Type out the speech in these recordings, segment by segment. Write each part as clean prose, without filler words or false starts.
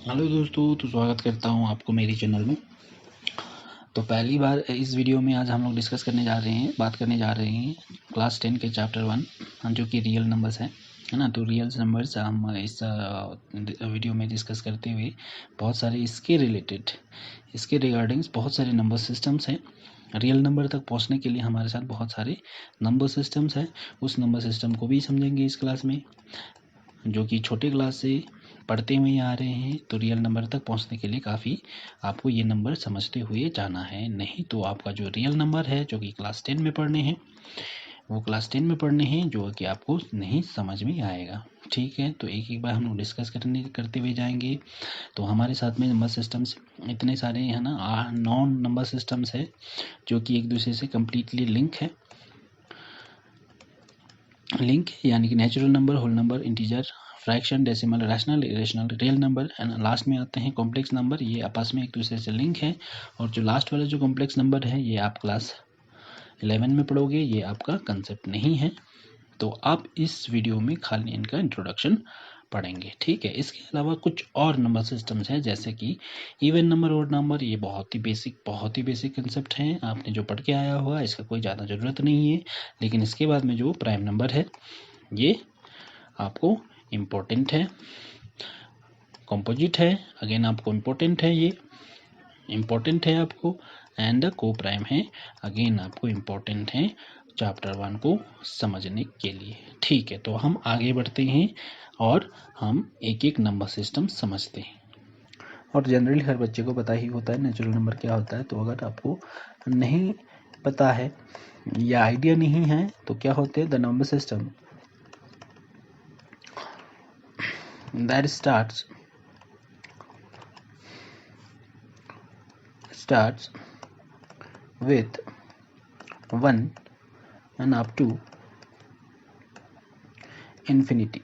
Hello दोस्तों, तो स्वागत करता हूं आपको मेरी चैनल में। तो पहली बार इस वीडियो में आज हम लोग डिस्कस करने जा रहे हैं, बात करने जा रहे हैं क्लास 10 के चैप्टर 1 जो कि रियल नंबर्स है ना। तो रियल नंबर्स हम इस वीडियो में डिस्कस करते हुए बहुत सारे इसके रिगार्डिंग्स बहुत सारे नंबर सिस्टम्स हैं। रियल नंबर तक पहुंचने के लिए हमारे साथ बहुत सारे नंबर सिस्टम्स हैं। उस नंबर सिस्टम को भी समझेंगे इस क्लास में, जो कि छोटे क्लास से पढ़ते हुए आ रहे हैं। तो रियल नंबर तक पहुंचने के लिए काफ़ी आपको ये नंबर समझते हुए जाना है, नहीं तो आपका जो रियल नंबर है जो कि क्लास 10 में पढ़ने हैं वो क्लास 10 में पढ़ने हैं जो कि आपको नहीं समझ में आएगा। ठीक है, तो एक एक बार हम लोग डिस्कस करते हुए जाएंगे। तो हमारे साथ में नंबर सिस्टम्स इतने सारे हैं ना, 9 नंबर सिस्टम्स है जो कि एक दूसरे से कम्प्लीटली लिंक है यानी कि natural number, whole number, integer, fraction, decimal, rational, irrational, real number and last में आते हैं कॉम्प्लेक्स नंबर। ये आपस में एक दूसरे से लिंक है। और जो लास्ट वाला जो कॉम्प्लेक्स नंबर है ये आप क्लास 11 में पढ़ोगे, ये आपका कंसेप्ट नहीं है। तो आप इस वीडियो में खाली इनका इंट्रोडक्शन पढ़ेंगे। ठीक है, इसके अलावा कुछ और नंबर सिस्टम्स हैं जैसे कि इवन नंबर, ओड नंबर। ये बहुत ही बेसिक कंसेप्ट हैं, आपने जो पढ़ के आया हुआ इसका कोई ज़्यादा ज़रूरत नहीं है। लेकिन इसके बाद में जो प्राइम नंबर है ये आपको इम्पोर्टेंट है। कंपोजिट है, अगेन आपको इम्पोर्टेंट है, ये इम्पोर्टेंट है आपको। एंड को प्राइम है, अगेन आपको इम्पोर्टेंट है चैप्टर 1 को समझने के लिए। ठीक है, तो हम आगे बढ़ते हैं और हम एक एक नंबर सिस्टम समझते हैं। और जनरली हर बच्चे को पता ही होता है नेचुरल नंबर क्या होता है। तो अगर आपको नहीं पता है या आइडिया नहीं है तो क्या होते हैं the number system that starts with 1 and up to infinity।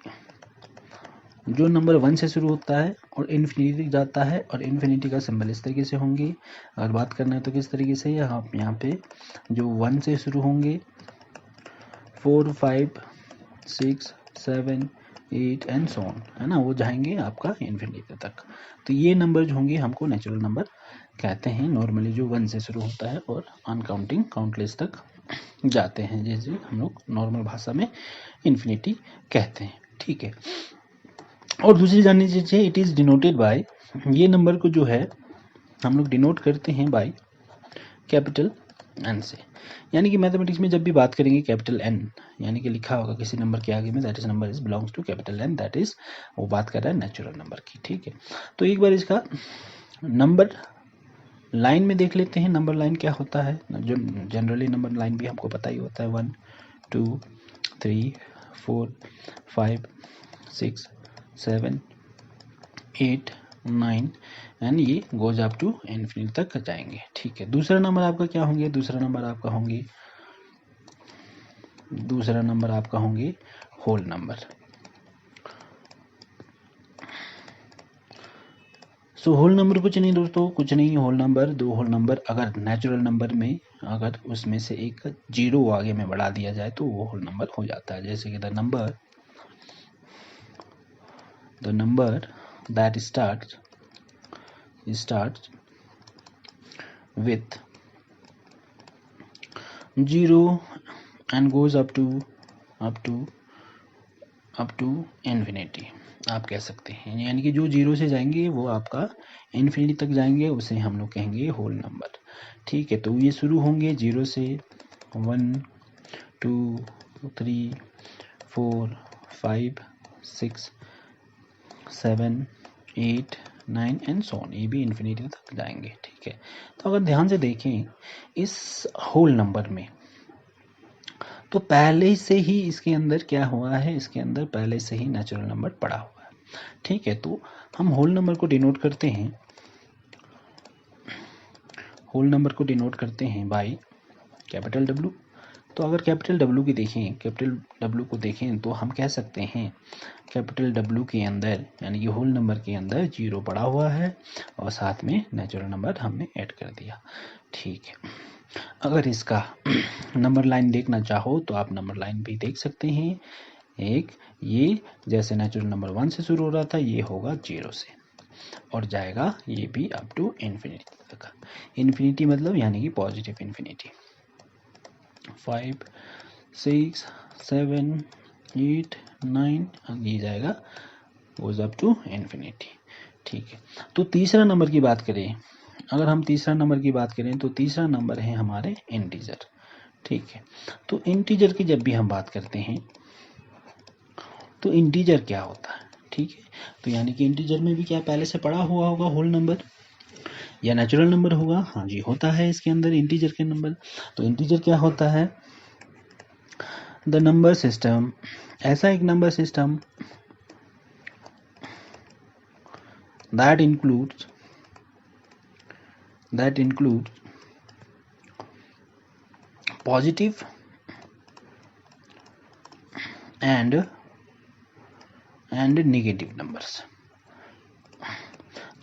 जो नंबर 1 से शुरू होता है और इन्फिनिटी तक जाता है, और इन्फिनिटी का सिंबल इस तरीके से होंगे। अगर बात करना है तो किस तरीके से, यहाँ पे जो 1 से शुरू होंगे 4 5 6 7 8 एंड सो ऑन, है ना, वो जाएंगे आपका इन्फिनिटी तक। तो ये नंबर जो होंगे हमको नेचुरल नंबर कहते हैं। नॉर्मली जो 1 से शुरू होता है और अनकाउंटिंग काउंटलेस तक जाते हैं, जैसे हम लोग नॉर्मल भाषा में इन्फिनिटी कहते हैं। ठीक है, और दूसरी जाननी चाहिए, इट इज़ डिनोटेड बाय, ये नंबर को जो है हम लोग डिनोट करते हैं बाय कैपिटल एन से। यानी कि मैथमेटिक्स में जब भी बात करेंगे कैपिटल एन, यानी कि लिखा होगा किसी नंबर के आगे में that is number is belongs to capital N, that is वो बात कर रहा है नेचुरल नंबर की। ठीक है, तो एक बार इसका नंबर लाइन में देख लेते हैं। नंबर लाइन क्या होता है, जो जनरली नंबर लाइन भी हमको पता ही होता है, 1 2 3 4 5 6 7 8 9 एंड ये गोज अप टू इन्फिनिटी तक जाएंगे। ठीक है, दूसरा नंबर आपका क्या होंगे, दूसरा नंबर आपका होंगे whole number. So whole number कुछ नहीं दोस्तों, कुछ नहीं, होल नंबर दो होल नंबर अगर नेचुरल नंबर में अगर उसमें से एक जीरो आगे में बढ़ा दिया जाए तो वो होल नंबर हो जाता है। जैसे कि the number that starts with 0 and goes up to infinity, आप कह सकते हैं। यानी कि जो जीरो से जाएंगे वो आपका इन्फिनिटी तक जाएंगे, उसे हम लोग कहेंगे होल नंबर। ठीक है, तो ये शुरू होंगे जीरो से, 1 2 3 4 5 6 7 8 9 एंड सो ऑन, ये भी इन्फिनिटी तक जाएंगे। ठीक है, तो अगर ध्यान से देखें इस होल नंबर में, तो पहले से ही इसके अंदर क्या हुआ है, इसके अंदर पहले से ही नेचुरल नंबर पड़ा हुआ है। ठीक है, तो हम होल नंबर को डिनोट करते हैं बाय कैपिटल डब्ल्यू। तो अगर कैपिटल डब्ल्यू को देखें तो हम कह सकते हैं कैपिटल डब्ल्यू के अंदर यानी कि होल नंबर के अंदर जीरो पड़ा हुआ है और साथ में नेचुरल नंबर हमने ऐड कर दिया। ठीक है, अगर इसका नंबर लाइन देखना चाहो तो आप नंबर लाइन भी देख सकते हैं। एक ये जैसे नेचुरल नंबर 1 से शुरू हो रहा था, ये होगा 0 से। और जाएगा ये भी अप टू इन्फिनिटी तक। इन्फिनिटी मतलब यानी कि पॉजिटिव इन्फिनिटी। 5 6 7 8 9 ये जाएगा गोज अप टू इन्फिनिटी। ठीक है, तो तीसरा नंबर की बात करें, अगर हम तीसरा नंबर की बात करें तो तीसरा नंबर है हमारे इंटीजर। ठीक है, तो इंटीजर की जब भी हम बात करते हैं तो इंटीजर क्या होता है। ठीक है, तो यानी कि इंटीजर में भी क्या पहले से पढ़ा हुआ होगा होल नंबर या नेचुरल नंबर होगा। हाँ जी, होता है इसके अंदर इंटीजर के नंबर। तो इंटीजर क्या होता है, द नंबर सिस्टम, ऐसा एक number system that includes positive and negative numbers.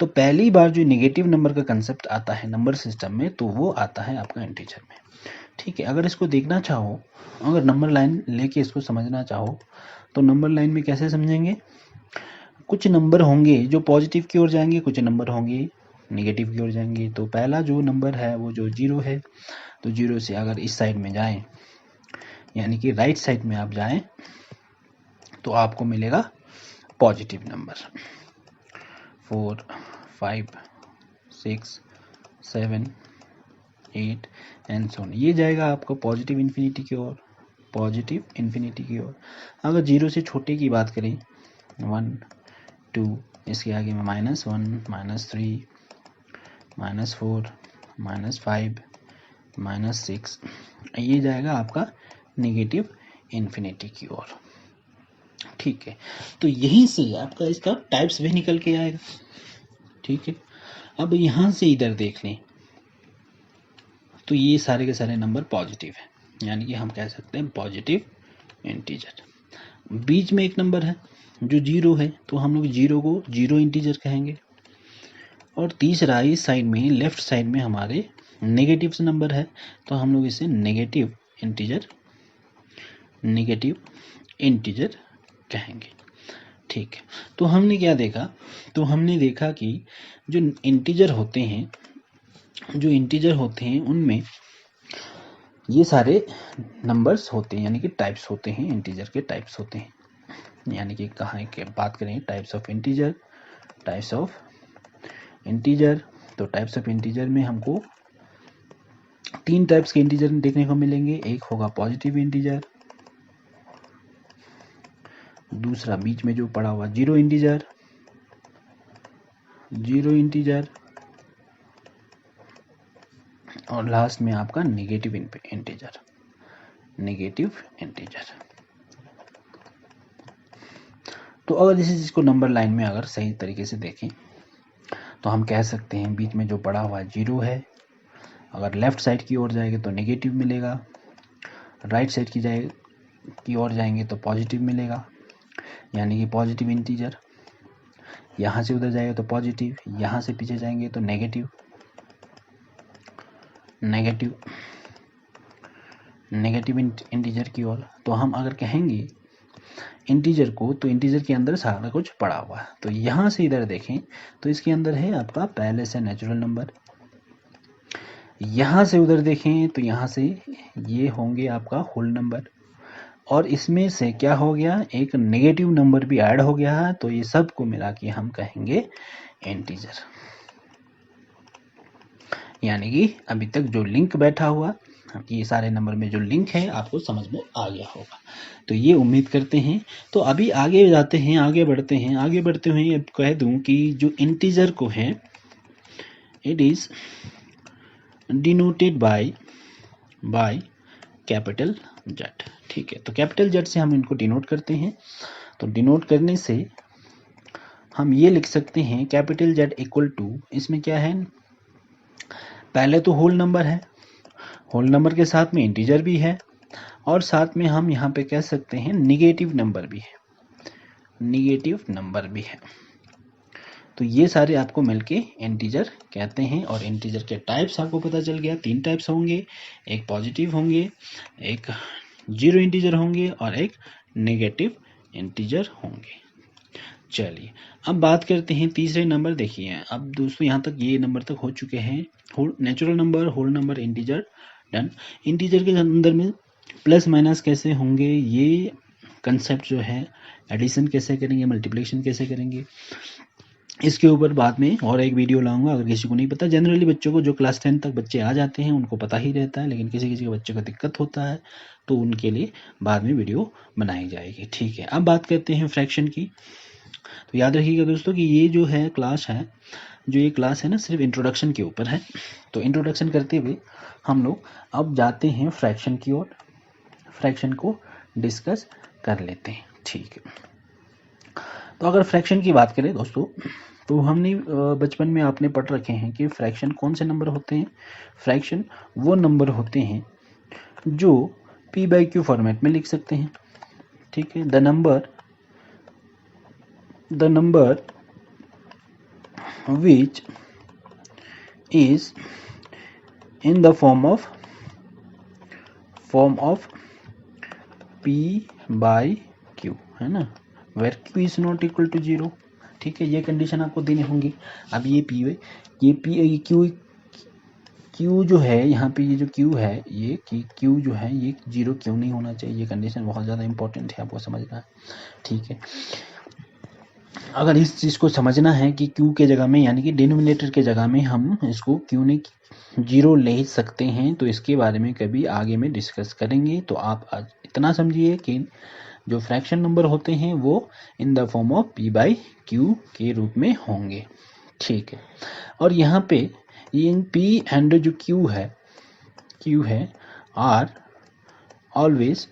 तो पहली बार जो नेगेटिव नंबर का कंसेप्ट आता है नंबर सिस्टम में तो वो आता है आपका इंटीजर में। ठीक है, अगर इसको देखना चाहो, अगर नंबर लाइन लेके इसको समझना चाहो तो नंबर लाइन में कैसे समझेंगे, कुछ नंबर होंगे जो पॉजिटिव की ओर जाएंगे, कुछ नंबर होंगे नेगेटिव की ओर जाएंगे। तो पहला जो नंबर है वो जो 0 है, तो 0 से अगर इस साइड में जाएं यानी कि राइट साइड में आप जाएं तो आपको मिलेगा positive number 4 5 6 7 8 and so on, ये जाएगा आपको पॉजिटिव इन्फिनिटी की ओर, पॉजिटिव इन्फिनिटी की ओर। अगर 0 से छोटे की बात करें 1 2, इसके आगे में -1 -3 -4 -5 -6, ये जाएगा आपका नेगेटिव इन्फिनिटी की ओर। ठीक है, तो यहीं से आपका इसका टाइप्स भी निकल के आएगा। ठीक है, अब यहाँ से इधर देख लें तो ये सारे के सारे नंबर पॉजिटिव है, यानी कि हम कह सकते हैं पॉजिटिव इंटीजर। बीच में एक नंबर है जो 0 है, तो हम लोग 0 को 0 इंटीजर कहेंगे। और तीसरा इस साइड में लेफ्ट साइड में हमारे नेगेटिव नंबर है, तो हम लोग इसे नेगेटिव इंटीजर कहेंगे। ठीक है, तो हमने क्या देखा, तो हमने देखा कि जो इंटीजर होते हैं उनमें ये सारे नंबर्स होते हैं, यानी कि टाइप्स होते हैं, इंटीजर के टाइप्स होते हैं। यानी कि कहाँ की बात करें टाइप्स ऑफ इंटीजर, तो टाइप्स ऑफ इंटीजर में हमको 3 टाइप्स के इंटीजर देखने को मिलेंगे। एक होगा पॉजिटिव इंटीजर, दूसरा बीच में जो पड़ा हुआ 0 इंटीजर, और लास्ट में आपका नेगेटिव इंटीजर। तो अगर इस चीज को नंबर लाइन में अगर सही तरीके से देखें तो हम कह सकते हैं बीच में जो पड़ा हुआ 0 है, अगर लेफ्ट साइड की ओर जाएंगे तो नेगेटिव मिलेगा, राइट साइड की ओर जाएंगे तो पॉजिटिव मिलेगा, यानी कि पॉजिटिव इंटीजर। यहाँ से उधर जाएगा तो पॉजिटिव, यहाँ से पीछे जाएंगे तो नेगेटिव इंटीजर की ओर। तो हम अगर कहेंगे इंटीजर को, तो इंटीजर के अंदर सारा कुछ पड़ा हुआ है। तो यहाँ से इधर देखें तो इसके अंदर है आपका पहले से नेचुरल नंबर, यहाँ से उधर देखें तो यहाँ से ये होंगे आपका होल नंबर, और इसमें से क्या हो गया, एक नेगेटिव नंबर भी ऐड हो गया है। तो ये सब को मिला के हम कहेंगे इंटीजर। यानी कि अभी तक जो लिंक बैठा हुआ, ये सारे नंबर में जो लिंक है आपको समझ में आ गया होगा, तो ये उम्मीद करते हैं। तो अभी आगे जाते हैं, आगे बढ़ते हुए अब कह दूं कि जो इंटीजर को है it is denoted by capital Z. ठीक है, तो कैपिटल जेड से हम इनको डिनोट करते हैं। तो डिनोट करने से हम ये लिख सकते हैं कैपिटल जेड इक्वल टू, इसमें क्या है, पहले तो होल नंबर है, होल नंबर के साथ में इंटीजर भी है, और साथ में हम यहाँ पे कह सकते हैं निगेटिव नंबर भी है। तो ये सारे आपको मिलके इंटीजर कहते हैं। और इंटीजर के टाइप्स आपको पता चल गया, 3 टाइप्स होंगे, एक पॉजिटिव होंगे, एक 0 इंटीजर होंगे और एक नेगेटिव इंटीजर होंगे। चलिए अब बात करते हैं तीसरे नंबर। देखिए अब दोस्तों यहाँ तक ये नंबर तक हो चुके हैं, whole natural number, whole number, integer, done. Integer के अंदर में प्लस माइनस कैसे होंगे, ये कंसेप्ट जो है, एडिशन कैसे करेंगे, मल्टीप्लिकेशन कैसे करेंगे, इसके ऊपर बाद में और एक वीडियो लाऊंगा। अगर किसी को नहीं पता, जनरली बच्चों को जो क्लास 10 तक बच्चे आ जाते हैं उनको पता ही रहता है, लेकिन किसी किसी के बच्चे को दिक्कत होता है तो उनके लिए बाद में वीडियो बनाई जाएगी। ठीक है, अब बात करते हैं फ्रैक्शन की। तो याद रखिएगा दोस्तों कि ये जो है क्लास है, जो ये क्लास है ना, सिर्फ इंट्रोडक्शन के ऊपर है। तो इंट्रोडक्शन करते हुए हम लोग अब जाते हैं फ्रैक्शन की ओर, फ्रैक्शन को डिस्कस कर लेते हैं। ठीक है, तो अगर फ्रैक्शन की बात करें दोस्तों, तो हमने बचपन में आपने पढ़ रखे हैं कि फ्रैक्शन कौन से नंबर होते हैं। फ्रैक्शन वो नंबर होते हैं जो p बाई क्यू फॉर्मेट में लिख सकते हैं। ठीक है, the number which is in the form of p by q, है ना, where q is not equal to 0। ठीक है, ये कंडीशन आपको देनी होंगी। अब ये q जो है यहाँ पे, ये जो q है, ये q जो है ये 0 क्यों नहीं होना चाहिए, ये कंडीशन बहुत ज़्यादा इंपॉर्टेंट है, आपको समझना है। ठीक है, अगर इस चीज़ को समझना है कि q के जगह में, यानी कि डिनोमिनेटर के जगह में हम इसको क्यों नहीं 0 ले सकते हैं, तो इसके बारे में कभी आगे में डिस्कस करेंगे। तो आप आज इतना समझिए कि जो फ्रैक्शन नंबर होते हैं वो in the form of p by Q के रूप में होंगे। ठीक है, और यहाँ पे ये p एंड जो q है आर ऑलवेज,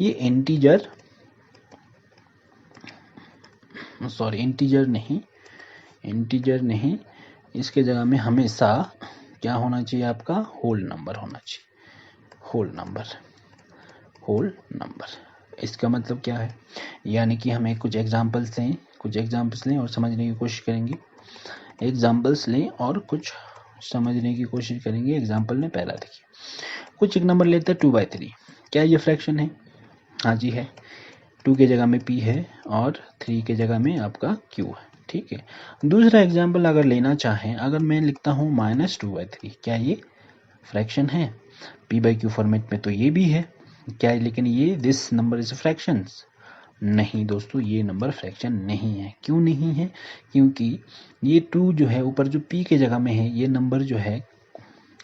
ये इंटीजर नहीं, इसके जगह में हमेशा क्या होना चाहिए, आपका होल नंबर होना चाहिए। होल नंबर इसका मतलब क्या है, यानी कि हमें कुछ एग्जांपल्स लें और समझने की कोशिश करेंगे। एग्जांपल में पहला देखिए, कुछ एक नंबर लेते हैं 2/3। क्या ये फ्रैक्शन है? हाँ जी है। 2 के जगह में p है और 3 के जगह में आपका q है। ठीक है, दूसरा एग्जाम्पल अगर लेना चाहें, अगर मैं लिखता हूँ -2/3, क्या ये फ्रैक्शन है? p बाई क्यू फॉर्मेट में तो ये भी है क्या, लेकिन ये दिस नंबर इज फ्रैक्शन? नहीं दोस्तों, ये नंबर फ्रैक्शन नहीं है। क्यों नहीं है? क्योंकि ये 2 जो है ऊपर जो p के जगह में है, ये नंबर जो है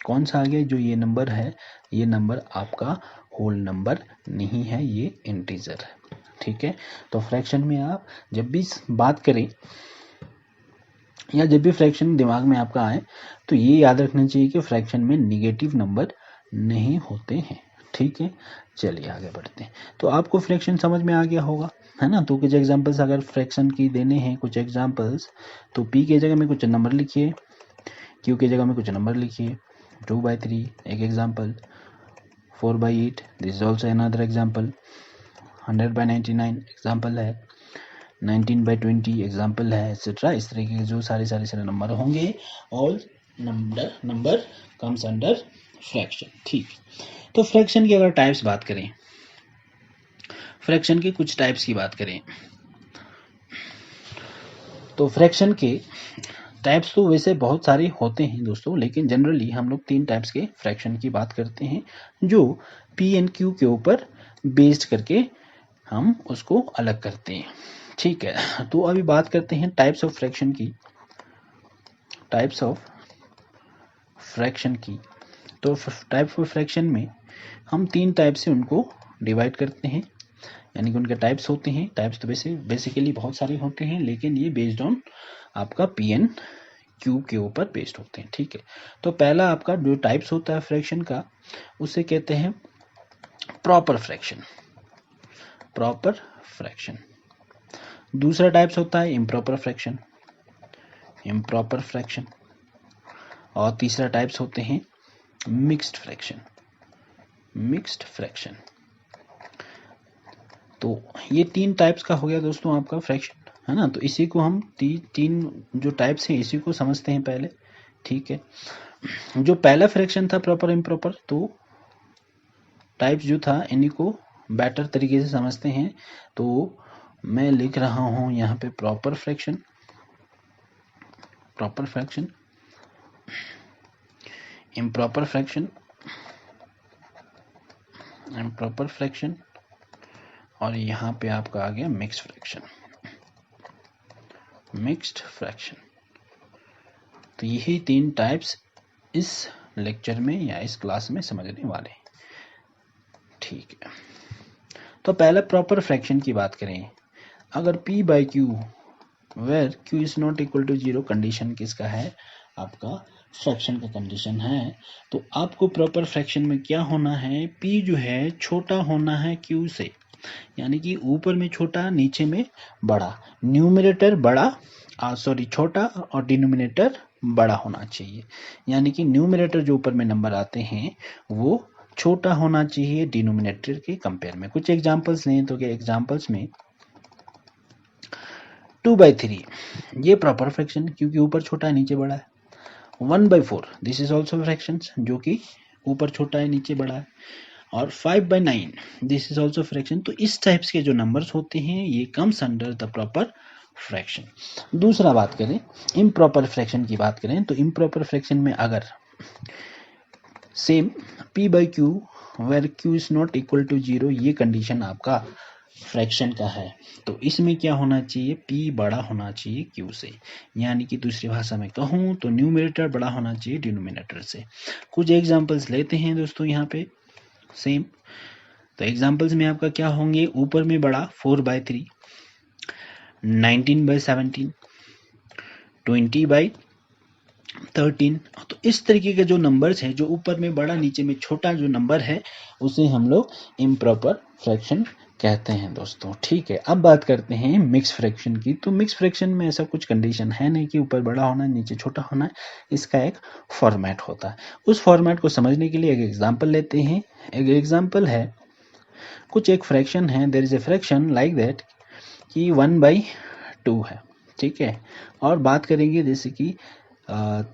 कौन सा आ गया, जो ये नंबर है, ये नंबर आपका होल नंबर नहीं है, ये इंटीजर है। ठीक है, तो फ्रैक्शन में आप जब भी बात करें या जब भी फ्रैक्शन दिमाग में आपका आए, तो ये याद रखना चाहिए कि फ्रैक्शन में निगेटिव नंबर नहीं होते हैं। ठीक है, चलिए आगे बढ़ते हैं। तो आपको फ्रैक्शन समझ में आ गया होगा, है ना। तो कुछ एग्जांपल्स अगर फ्रैक्शन की देने हैं, कुछ एग्जांपल्स, तो p के जगह में कुछ नंबर लिखिए, q के जगह में कुछ नंबर लिखिए। 2/3 एक example, 4/8 this is also another example, 100/99 example है, 19/20 एग्जांपल है, एक्सेट्रा। इस तरीके के जो सारे नंबर होंगे, all number comes under fraction. ठीक, तो फ्रैक्शन की अगर टाइप्स बात करें, फ्रैक्शन के कुछ टाइप्स की बात करें, तो फ्रैक्शन के टाइप्स तो वैसे बहुत सारे होते हैं दोस्तों, लेकिन जनरली हम लोग 3 टाइप्स के फ्रैक्शन की बात करते हैं, जो p एंड q के ऊपर बेस्ड करके हम उसको अलग करते हैं। ठीक है, तो अभी बात करते हैं टाइप्स ऑफ फ्रैक्शन की। तो टाइप्स ऑफ फ्रैक्शन में हम 3 टाइप से उनको डिवाइड करते हैं, यानी कि उनके टाइप्स होते हैं। टाइप्स तो बेसिकली बहुत सारे होते हैं, लेकिन ये बेस्ड ऑन आपका p एंड q के ऊपर बेस्ड होते हैं। ठीक है, तो पहला आपका जो टाइप्स होता है फ्रैक्शन का, उसे कहते हैं प्रॉपर फ्रैक्शन। दूसरा टाइप्स होता है इम्प्रॉपर फ्रैक्शन, और तीसरा टाइप्स होते हैं मिक्स्ड फ्रैक्शन। तो ये 3 टाइप्स का हो गया दोस्तों आपका फ्रैक्शन, है ना। तो इसी को हम तीन जो टाइप्स हैं इसी को समझते हैं पहले। ठीक है, जो पहला फ्रैक्शन था प्रॉपर इम्प्रॉपर, तो टाइप्स जो था इन्हीं को बेटर तरीके से समझते हैं। तो मैं लिख रहा हूं यहाँ पे प्रॉपर फ्रैक्शन, इम्प्रॉपर फ्रैक्शन, और यहाँ पे आपका आ गया मिक्स्ड फ्रैक्शन। तो यही 3 टाइप्स इस लेक्चर में या इस क्लास में समझने वाले हैं। ठीक है, तो पहले प्रॉपर फ्रैक्शन की बात करें। अगर P by Q where Q is not equal to 0 condition किसका है, आपका फ्रैक्शन का कंडीशन है। तो आपको प्रॉपर फ्रैक्शन में क्या होना है, P जो है छोटा होना है Q से, यानी कि ऊपर में छोटा नीचे में बड़ा, न्यूमरेटर बड़ा छोटा और डिनोमिनेटर बड़ा होना चाहिए। यानी कि न्यूमरेटर जो ऊपर में नंबर आते हैं वो छोटा होना चाहिए डिनोमिनेटर के कंपेयर में। कुछ एग्जांपल्स लें तो क्या एग्जांपल्स में 2/3 ये प्रॉपर फ्रैक्शन क्योंकि ऊपर छोटा है नीचे बड़ा है। 1/4 दिस इज ऑल्सो फ्रैक्शन जो कि ऊपर छोटा है नीचे बड़ा है। और 5/9 दिस इज ऑल्सो फ्रैक्शन। तो इस टाइप्स के जो नंबर्स होते हैं ये comes under the proper fraction. दूसरा बात करें इम्प्रॉपर फ्रैक्शन की बात करें तो इम्प्रॉपर फ्रैक्शन में अगर same P by Q where Q is not equal to 0 ये कंडीशन आपका फ्रैक्शन का है, तो इसमें क्या होना चाहिए, P बड़ा होना चाहिए Q से। यानी कि दूसरी भाषा में कहूँ तो न्यूमरेटर बड़ा होना चाहिए डिनोमिनेटर से। कुछ एग्जांपल्स लेते हैं दोस्तों यहाँ पे सेम। तो एग्जांपल्स में आपका क्या होंगे, ऊपर में बड़ा 4/3, 19/17, 20/13। तो इस तरीके के जो नंबर्स हैं जो ऊपर में बड़ा नीचे में छोटा जो नंबर है उसे हम लोग इम्प्रॉपर फ्रैक्शन कहते हैं दोस्तों। ठीक है, अब बात करते हैं मिक्स फ्रैक्शन की। तो मिक्स फ्रैक्शन में ऐसा कुछ कंडीशन है नहीं कि ऊपर बड़ा होना है नीचे छोटा होना है, इसका एक फॉर्मेट होता है। उस फॉर्मेट को समझने के लिए एक एग्जांपल लेते हैं। एक एग्जांपल है, कुछ एक फ्रैक्शन है, there is a fraction like that कि 1/2 है। ठीक है, और बात करेंगे जैसे कि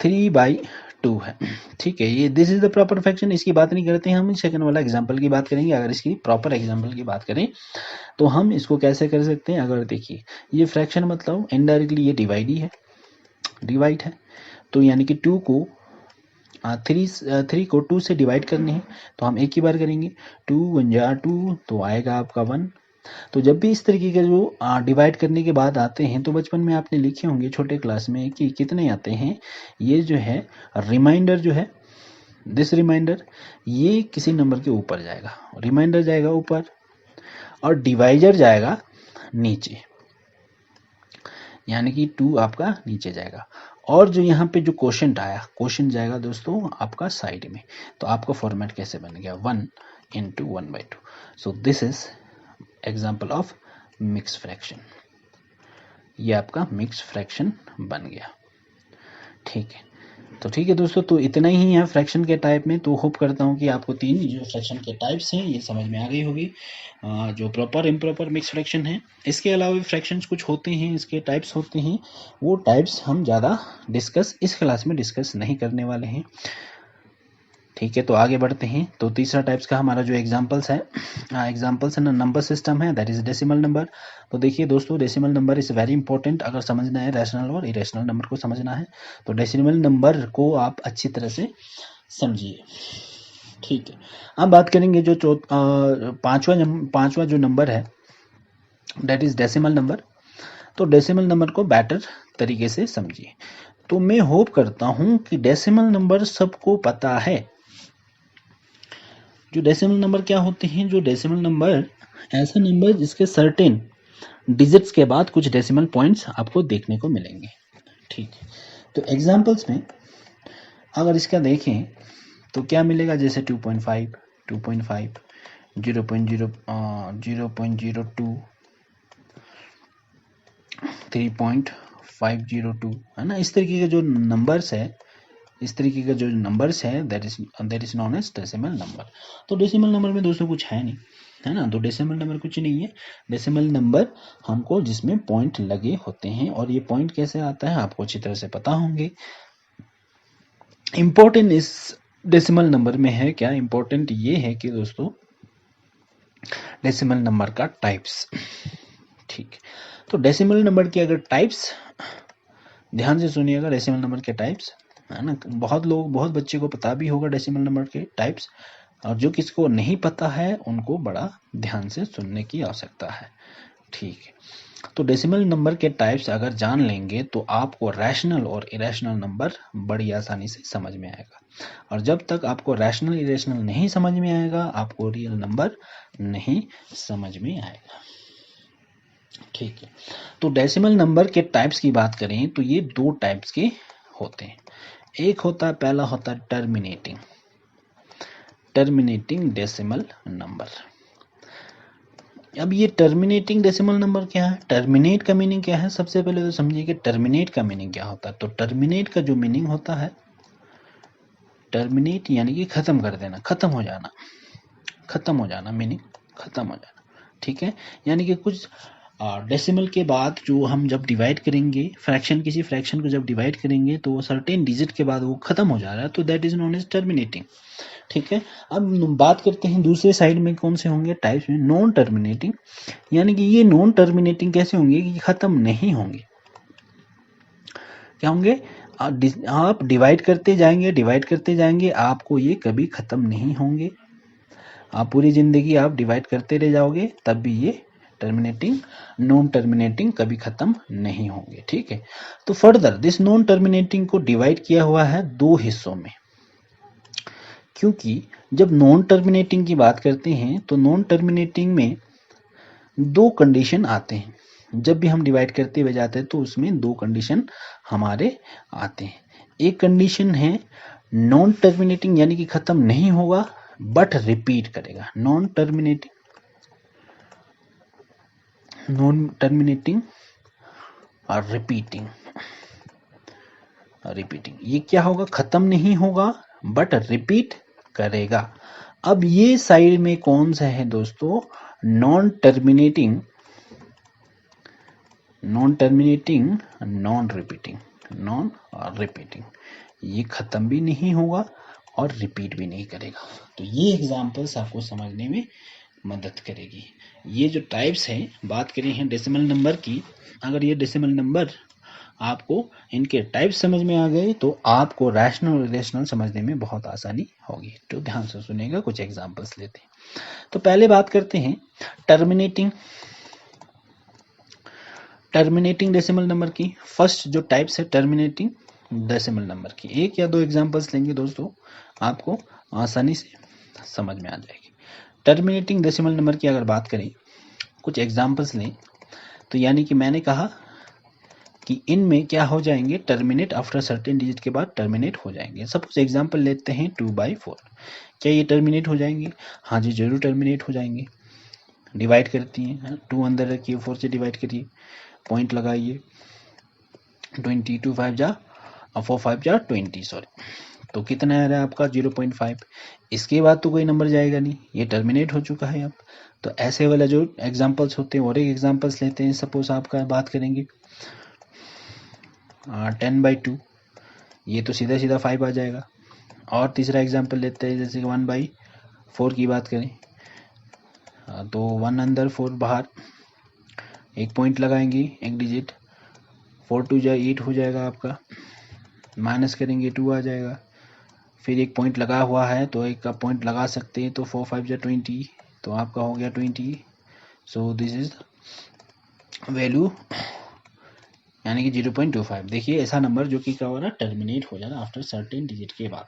3/2 है। ठीक है, ये this is the proper fraction, इसकी बात नहीं करते हैं हम, सेकंड वाला एग्जांपल की बात करेंगे। अगर इसकी प्रॉपर एग्जांपल की बात करें तो हम इसको कैसे कर सकते हैं, अगर देखिए ये फ्रैक्शन मतलब इनडायरेक्टली ये डिवाइड है। तो यानी कि 2 को 3 को 2 से डिवाइड करने हैं तो हम एक ही बार करेंगे, 2 1 जा 2 तो आएगा आपका 1। तो जब भी इस तरीके के जो डिवाइड करने के बाद आते हैं तो बचपन में आपने लिखे होंगे छोटे क्लास में कि कितने आते हैं, ये जो है रिमाइंडर जो है दिस रिमाइंडर ये किसी नंबर के ऊपर जाएगा, रिमाइंडर जाएगा ऊपर और डिवाइजर जाएगा नीचे, यानी कि 2 आपका नीचे जाएगा। और जो यहाँ पे जो क्वोशंट आया, क्वोशंट जाएगा दोस्तों आपका साइड में। तो आपका फॉर्मेट कैसे बन गया, 1 × 1/2। So this is example of mix fraction. ये आपका मिक्स फ्रैक्शन बन गया। ठीक है, तो ठीक है दोस्तों, तो इतना ही है फ्रैक्शन के टाइप में। तो होप करता हूँ कि आपको 3 जो फ्रैक्शन के टाइप्स हैं ये समझ में आ गई होगी, जो प्रॉपर इम्प्रॉपर मिक्स फ्रैक्शन है। इसके अलावा भी फ्रैक्शंस कुछ होते हैं, इसके टाइप्स होते हैं, वो टाइप्स हम ज़्यादा डिस्कस इस क्लास में डिस्कस नहीं करने वाले हैं। ठीक है, तो आगे बढ़ते हैं। तो तीसरा टाइप्स का हमारा जो एग्जांपल्स है नंबर सिस्टम है, दैट इज डेसिमल नंबर। तो देखिए दोस्तों, decimal number is very important. अगर समझना है रैशनल और इरेशनल नंबर को समझना है तो डेसिमल नंबर को आप अच्छी तरह से समझिए। ठीक है, अब बात करेंगे जो पांचवा जो नंबर है दैट इज डेसिमल नंबर। तो डेसिमल नंबर को बेटर तरीके से समझिए। तो मैं होप करता हूं कि डेसिमल नंबर सबको पता है। जो डेसिमल नंबर क्या होते हैं, जो डेसिमल नंबर ऐसा नंबर जिसके सर्टेन डिजिट्स के बाद कुछ डेसिमल पॉइंट्स आपको देखने को मिलेंगे। ठीक है, तो एग्जांपल्स में अगर इसका देखें तो क्या मिलेगा, जैसे 2.5, 0.02, 3.502 है ना। इस तरीके के जो नंबर्स है that is known as decimal number. तो डेसिमल नंबर में दोस्तों कुछ है नहीं, है ना। तो डेसिमल नंबर कुछ नहीं है। डेसिमल नंबर हमको जिसमें पॉइंट लगे होते हैं, और ये पॉइंट कैसे आता है आपको अच्छी तरह से पता होंगे। इम्पोर्टेंट इस डेसिमल नंबर में है क्या, इम्पोर्टेंट ये है कि दोस्तों डेसिमल नंबर का टाइप्स ठीक है, तो डेसिमल नंबर के अगर टाइप्स, ध्यान से सुनिएगा, डेसिमल नंबर के टाइप्स है ना, बहुत बच्चे को पता भी होगा डेसिमल नंबर के टाइप्स, और जो किसको नहीं पता है उनको बड़ा ध्यान से सुनने की आवश्यकता है। ठीक है, तो डेसिमल नंबर के टाइप्स अगर जान लेंगे तो आपको रैशनल और इरेशनल नंबर बड़ी आसानी से समझ में आएगा, और जब तक आपको रैशनल इरेशनल नहीं समझ में आएगा आपको रियल नंबर नहीं समझ में आएगा। ठीक है, तो डेसिमल नंबर के टाइप्स की बात करें तो ये दो टाइप्स के होते हैं। एक होता है, पहला होता है टर्मिनेटिंग डेसिमल नंबर। अब ये टर्मिनेटिंग डेसिमल नंबर क्या है, टर्मिनेट का मीनिंग क्या है, सबसे पहले तो समझिए कि टर्मिनेट का मीनिंग क्या होता है। तो टर्मिनेट का जो मीनिंग होता है, टर्मिनेट यानी कि खत्म कर देना, खत्म हो जाना, मीनिंग खत्म हो जाना। ठीक है, यानी कि कुछ डेसिमल के बाद जो हम जब डिवाइड करेंगे फ्रैक्शन, किसी फ्रैक्शन को जब डिवाइड करेंगे तो वो सर्टेन डिजिट के बाद वो खत्म हो जा रहा है, तो that is known as terminating. ठीक है, अब बात करते हैं दूसरे साइड में कौन से होंगे टाइप्स में, नॉन टर्मिनेटिंग, यानी कि ये नॉन टर्मिनेटिंग कैसे होंगे कि खत्म नहीं होंगे। क्या होंगे, आप डिवाइड करते जाएंगे, आपको ये कभी खत्म नहीं होंगे, आप पूरी जिंदगी आप डिवाइड करते रह जाओगे तब भी ये टर्मिनेटिंग, नॉन टर्मिनेटिंग कभी खत्म नहीं होंगे। ठीक है, तो फर्दर दिस नॉन टर्मिनेटिंग को डिवाइड किया हुआ है दो हिस्सों में, क्योंकि जब नॉन टर्मिनेटिंग की बात करते हैं तो नॉन टर्मिनेटिंग में दो कंडीशन आते हैं, जब भी हम डिवाइड करते हुए जाते हैं तो उसमें दो कंडीशन हमारे आते हैं। एक कंडीशन है नॉन टर्मिनेटिंग, यानी कि खत्म नहीं होगा बट रिपीट करेगा, नॉन टर्मिनेटिंग और रिपीटिंग, ये क्या होगा, खत्म नहीं होगा बट रिपीट करेगा। अब ये साइड में कौन सा है दोस्तों, नॉन टर्मिनेटिंग, नॉन रिपीटिंग, ये खत्म भी नहीं होगा और रिपीट भी नहीं करेगा। तो ये एग्जांपल्स आपको समझने में मदद करेगी। ये जो टाइप्स हैं, बात करी हैं डेसिमल नंबर की, अगर ये डेसिमल नंबर आपको इनके टाइप समझ में आ गए तो आपको रैशनल और इरेशनल समझने में बहुत आसानी होगी। तो ध्यान से सुनेगा, कुछ एग्जांपल्स लेते हैं। तो पहले बात करते हैं टर्मिनेटिंग डेसिमल नंबर की। फर्स्ट जो टाइप्स है टर्मिनेटिंग डेसिमल नंबर की, एक या दो एग्जांपल्स लेंगे दोस्तों, आपको आसानी से समझ में आ जाएगी। टर्मिनेटिंग डेसिमल नंबर की अगर बात करें, कुछ एग्जांपल्स लें, तो यानी कि मैंने कहा कि इनमें क्या हो जाएंगे, टर्मिनेट आफ्टर सर्टेन डिजिट के बाद टर्मिनेट हो जाएंगे। सपोज एग्जांपल लेते हैं 2/4, क्या ये टर्मिनेट हो जाएंगे, हाँ जी जरूर टर्मिनेट हो जाएंगे। डिवाइड करती हैं, 2 अंदर रखिए, 4 से डिवाइड करिए, पॉइंट लगाइए, 20 2 5 जा 4 5 जा 20, सॉरी, तो कितना आ रहा है आपका 0.5। इसके बाद तो कोई नंबर जाएगा नहीं, ये टर्मिनेट हो चुका है अब। तो ऐसे वाला जो एग्जांपल्स होते हैं, और एक एग्जांपल्स लेते हैं, सपोज आपका बात करेंगे 10/2, ये तो सीधा सीधा 5 आ जाएगा। और तीसरा एग्जांपल लेते हैं, जैसे 1/4 की बात करें, तो 1 अंदर 4 बाहर, एक पॉइंट लगाएंगे, एक डिजिट, 4 2 जा 8 हो जाएगा आपका, माइनस करेंगे 2 आ जाएगा, फिर एक पॉइंट लगा हुआ है तो एक का पॉइंट लगा सकते हैं, तो 4 5 जा 20, तो आपका हो गया 20। सो दिस इज वैल्यू, यानी कि 0.25। देखिए ऐसा नंबर जो कि क्या हो रहा है, टर्मिनेट हो जा रहा है आफ्टर सर्टेन डिजिट के बाद।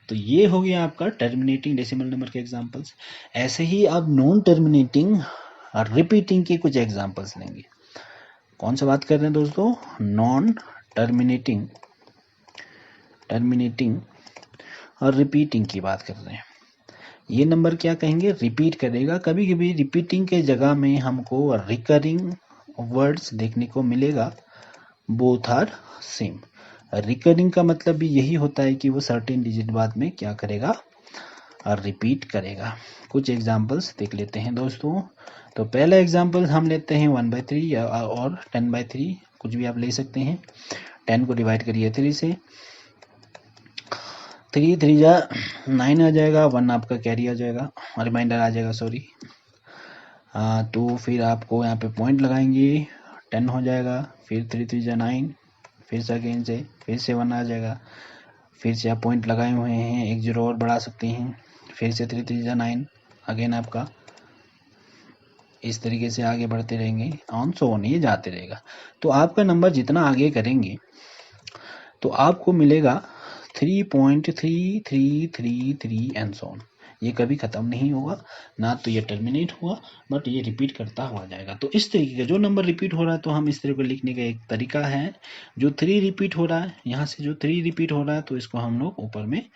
तो ये हो गया आपका टर्मिनेटिंग डेसिमल नंबर के एग्जांपल्स। ऐसे ही आप नॉन टर्मिनेटिंग और रिपीटिंग के कुछ एग्जांपल्स लेंगे। कौन सा बात कर रहे हैं दोस्तों, नॉन टर्मिनेटिंग और रिपीटिंग की बात कर रहे हैं। ये नंबर क्या कहेंगे, रिपीट करेगा। कभी कभी रिपीटिंग के जगह में हमको रिकरिंग वर्ड्स देखने को मिलेगा, बोथ आर सेम। रिकरिंग का मतलब भी यही होता है कि वो सर्टेन डिजिट बाद में क्या करेगा, और रिपीट करेगा। कुछ एग्जांपल्स देख लेते हैं दोस्तों। तो पहला एग्जांपल हम लेते हैं 1/3 और 10/3, कुछ भी आप ले सकते हैं। 10 को डिवाइड करिए 3 से, 3 3 जा 9 आ जाएगा, 1 आपका कैरी आ जाएगा, रिमाइंडर आ जाएगा, सॉरी। तो फिर आपको यहाँ पे पॉइंट लगाएंगे, 10 हो जाएगा, फिर 3 3 जा 9, फिर से अगेन से फिर से 1 आ जाएगा, फिर से आप पॉइंट लगाए हुए हैं, एक जीरो और बढ़ा सकते हैं, फिर से 3 3 जा 9, अगेन आपका इस तरीके से आगे बढ़ते रहेंगे, ऑन सो ऑन ये जाते रहेगा। तो आपका नंबर जितना आगे करेंगे तो आपको मिलेगा 3.3333 एंड सो ऑन। ये कभी ख़त्म नहीं होगा, ना तो ये टर्मिनेट हुआ, बट ये रिपीट करता हुआ जाएगा। तो इस तरीके का जो नंबर रिपीट हो रहा है तो हम इस तरह को लिखने का एक तरीका है, जो 3 रिपीट हो रहा है, यहाँ से जो 3 रिपीट हो रहा है तो इसको हम लोग ऊपर में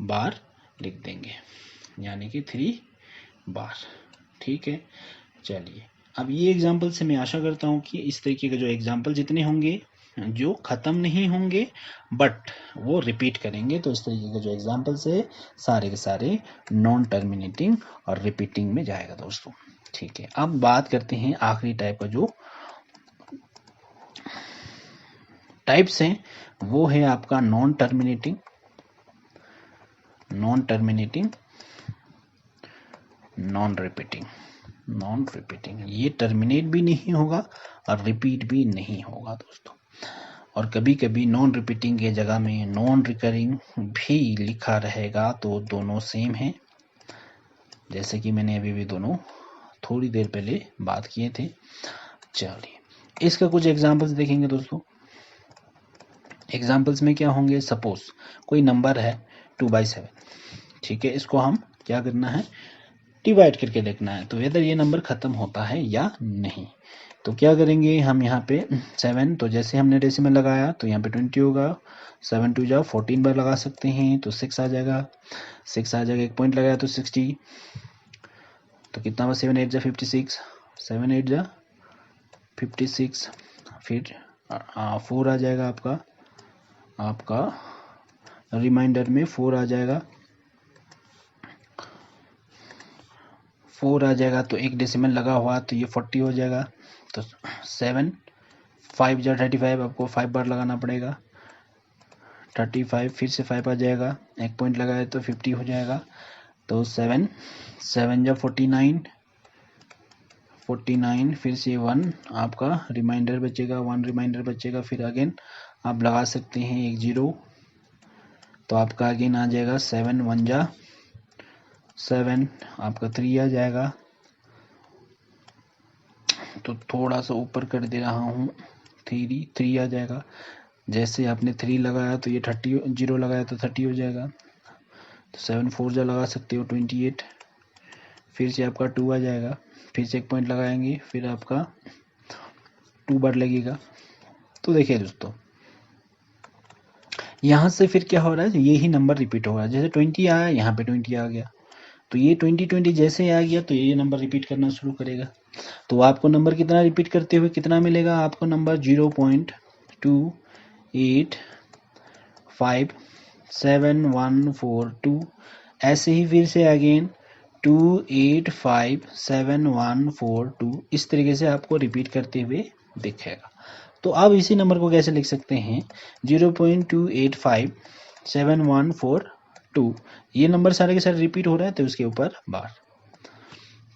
बार लिख देंगे, यानी कि 3 बार। ठीक है, चलिए अब ये एग्जाम्पल से मैं आशा करता हूँ कि इस तरीके के जो एग्जाम्पल जितने होंगे जो ख़त्म नहीं होंगे बट वो रिपीट करेंगे, तो इस तरीके के जो एग्जाम्पल्स है सारे के सारे नॉन टर्मिनेटिंग और रिपीटिंग में जाएगा दोस्तों। ठीक है, अब बात करते हैं आखिरी टाइप का जो टाइप्स हैं, वो है आपका non terminating, non terminating, non repeating. Non repeating ये टर्मिनेट भी नहीं होगा और रिपीट भी नहीं होगा दोस्तों। और कभी कभी नॉन रिपीटिंग के जगह में नॉन रिकरिंग भी लिखा रहेगा, तो दोनों सेम है, जैसे कि मैंने अभी भी दोनों थोड़ी देर पहले बात किए थे। चलिए इसका कुछ एग्जांपल्स देखेंगे दोस्तों। एग्जांपल्स में क्या होंगे, सपोज कोई नंबर है 2/7, ठीक है, इसको हम क्या करना है, डिवाइड करके देखना है, तो वेदर ये नंबर खत्म होता है या नहीं। तो क्या करेंगे हम यहाँ पे 7, तो जैसे हमने डेसिमल लगाया तो यहाँ पे 20 होगा, 7 2 जा 14 बार लगा सकते हैं तो 6 आ जाएगा, 6 आ जाएगा, एक पॉइंट लगाया तो 60, तो कितना हुआ 7 8 जा 56, 7 8 जा 56, फिर 4 आ जाएगा आपका रिमाइंडर में 4 आ जाएगा, 4 आ जाएगा, तो एक डेसिमल लगा हुआ तो ये 40 हो जाएगा, तो 7 5 जा 35, आपको 5 बार लगाना पड़ेगा, 35, फिर से 5 आ जाएगा, एक पॉइंट लगाए तो 50 हो जाएगा, तो 7 7 जा 49, 49, फिर से 1 आपका रिमाइंडर बचेगा, 1 रिमाइंडर बचेगा, फिर अगेन आप लगा सकते हैं एक जीरो, तो आपका अगेन आ जाएगा 7 1 जा 7, आपका 3 आ जाएगा, तो थोड़ा सा ऊपर कर दे रहा हूँ, 3 आ जाएगा, जैसे आपने 3 लगाया तो ये 30, जीरो लगाया तो 30 हो जाएगा, तो 7 4 जा लगा सकते हो 28, फिर से आपका 2 आ जाएगा, फिर से एक पॉइंट लगाएंगे, फिर आपका 2 बार लगेगा। तो देखिए दोस्तों यहाँ से फिर क्या हो रहा है, यही नंबर रिपीट हो रहा है, जैसे 20 आया यहाँ पे 20 आ गया, तो ये 20 जैसे आ गया तो ये नंबर रिपीट करना शुरू करेगा। तो आपको नंबर कितना रिपीट करते हुए कितना मिलेगा, आपको नंबर 0.28574142, ऐसे ही फिर से अगेन 28574142, इस तरीके से आपको रिपीट करते हुए दिखेगा। तो अब इसी नंबर को कैसे लिख सकते हैं, 0.28574142, ये नंबर सारे के सारे रिपीट हो रहा है तो उसके ऊपर बार।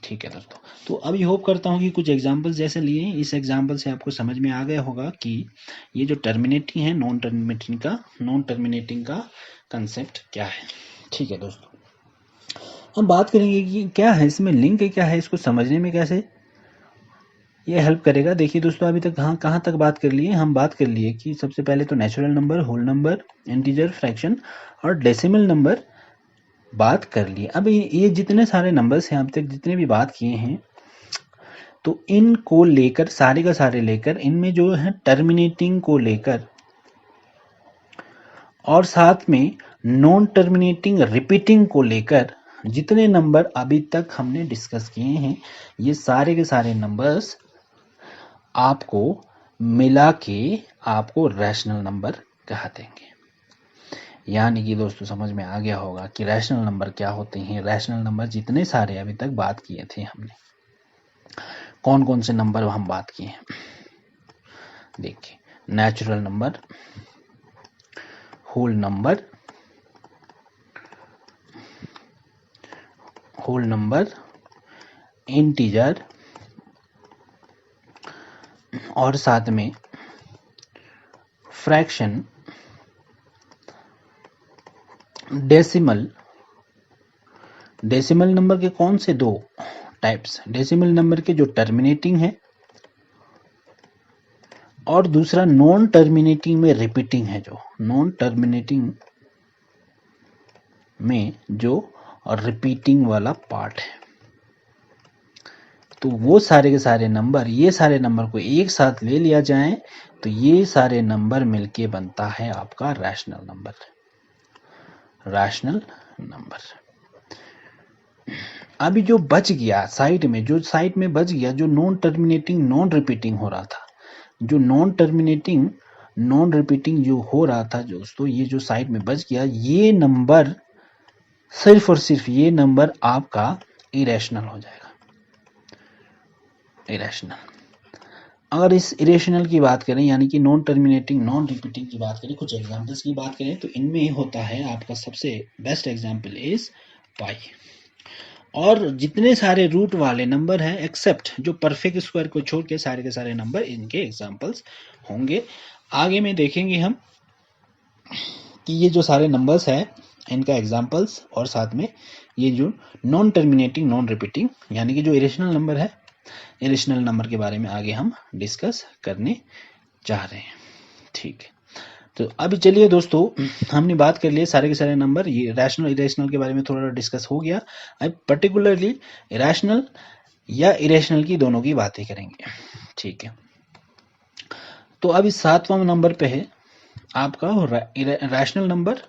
ठीक है दोस्तों, तो अभी होप करता हूँ कि कुछ एग्जाम्पल्स जैसे लिए, इस एग्जाम्पल से आपको समझ में आ गया होगा कि ये जो टर्मिनेटिंग है नॉन टर्मिनेटिंग का कंसेप्ट क्या है। ठीक है दोस्तों, हम बात करेंगे कि क्या है इसमें लिंक, क्या है इसको समझने में कैसे ये हेल्प करेगा। देखिए दोस्तों अभी तक कहाँ तक बात कर लिए, हम बात कर लिए कि सबसे पहले तो natural number, whole number, integer, fraction और डेसिमल नंबर बात कर लिए। अब ये जितने सारे नंबर्स हैं अब तक जितने भी बात किए हैं, तो इनको लेकर सारे का सारे लेकर इनमें जो है टर्मिनेटिंग को लेकर और साथ में नॉन टर्मिनेटिंग रिपीटिंग को लेकर जितने नंबर अभी तक हमने डिस्कस किए हैं, ये सारे के सारे नंबर्स आपको मिला के आपको रैशनल नंबर कहा देंगे। यानी कि दोस्तों समझ में आ गया होगा कि रैशनल नंबर क्या होते हैं। रैशनल नंबर जितने सारे अभी तक बात किए थे हमने, कौन कौन से नंबर हम बात किए हैं, देखिए natural number, whole number, integer, और साथ में फ्रैक्शन, डेसिमल। डेसिमल नंबर के कौन से दो टाइप्स? डेसिमल नंबर के जो टर्मिनेटिंग है और दूसरा नॉन टर्मिनेटिंग में रिपीटिंग है। जो नॉन टर्मिनेटिंग में जो रिपीटिंग वाला पार्ट है, तो वो सारे के सारे नंबर, ये सारे नंबर को एक साथ ले लिया जाए तो ये सारे नंबर मिलके बनता है आपका रैशनल नंबर। Rational number. अभी जो बच गया साइड में, जो साइड में बच गया, जो नॉन टर्मिनेटिंग नॉन रिपीटिंग हो रहा था, जो नॉन टर्मिनेटिंग नॉन रिपीटिंग जो हो रहा था दोस्तों, ये जो साइड में बच गया, ये नंबर सिर्फ और सिर्फ ये नंबर आपका इरेशनल हो जाएगा। इरेशनल। अगर इस इरेशनल की बात करें, यानी कि नॉन टर्मिनेटिंग नॉन रिपीटिंग की बात करें, कुछ एग्जांपल्स की बात करें, तो इनमें होता है आपका सबसे बेस्ट एग्जांपल इज पाई। और जितने सारे रूट वाले नंबर हैं एक्सेप्ट जो परफेक्ट स्क्वायर को छोड़ के सारे नंबर इनके एग्जांपल्स होंगे। आगे में देखेंगे हम कि ये जो सारे नंबर्स हैं इनका एग्जांपल्स, और साथ में ये जो नॉन टर्मिनेटिंग नॉन रिपीटिंग यानी कि जो इरेशनल नंबर है, इरेशनल नंबर के बारे में आगे हम डिस्कस करने चाह रहे हैं। ठीक है, तो अभी चलिए दोस्तों, हमने बात कर लिए सारे के सारे नंबर, ये रैशनल इरेशनल के बारे में थोड़ा डिस्कस हो गया। अब पर्टिकुलरली रैशनल या इरेशनल की दोनों की बातें करेंगे। ठीक है, तो अभी 7वां नंबर पे है आपका रैशनल नंबर।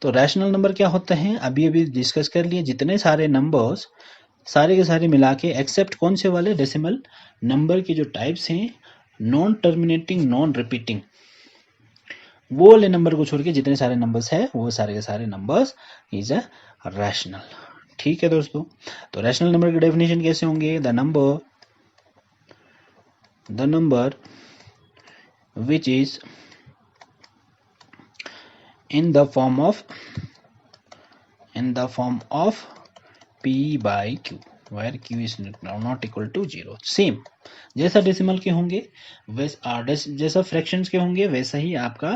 तो रैशनल नंबर क्या होता है, अभी अभी डिस्कस कर लिए। जितने सारे नंबर्स सारे के सारे मिला के एक्सेप्ट कौन से वाले, डेसिमल नंबर के जो टाइप्स हैं, नॉन टर्मिनेटिंग नॉन रिपीटिंग, वो वाले नंबर को छोड़ के जितने सारे नंबर्स है वो सारे के सारे नंबर्स इज अ रैशनल। ठीक है दोस्तों, तो रैशनल नंबर की डेफिनेशन कैसे होंगे? The number which is in the form of p by q where q is not equal to 0। Same जैसा डेसिमल के होंगे जैसा फ्रैक्शंस के होंगे, वैसा ही आपका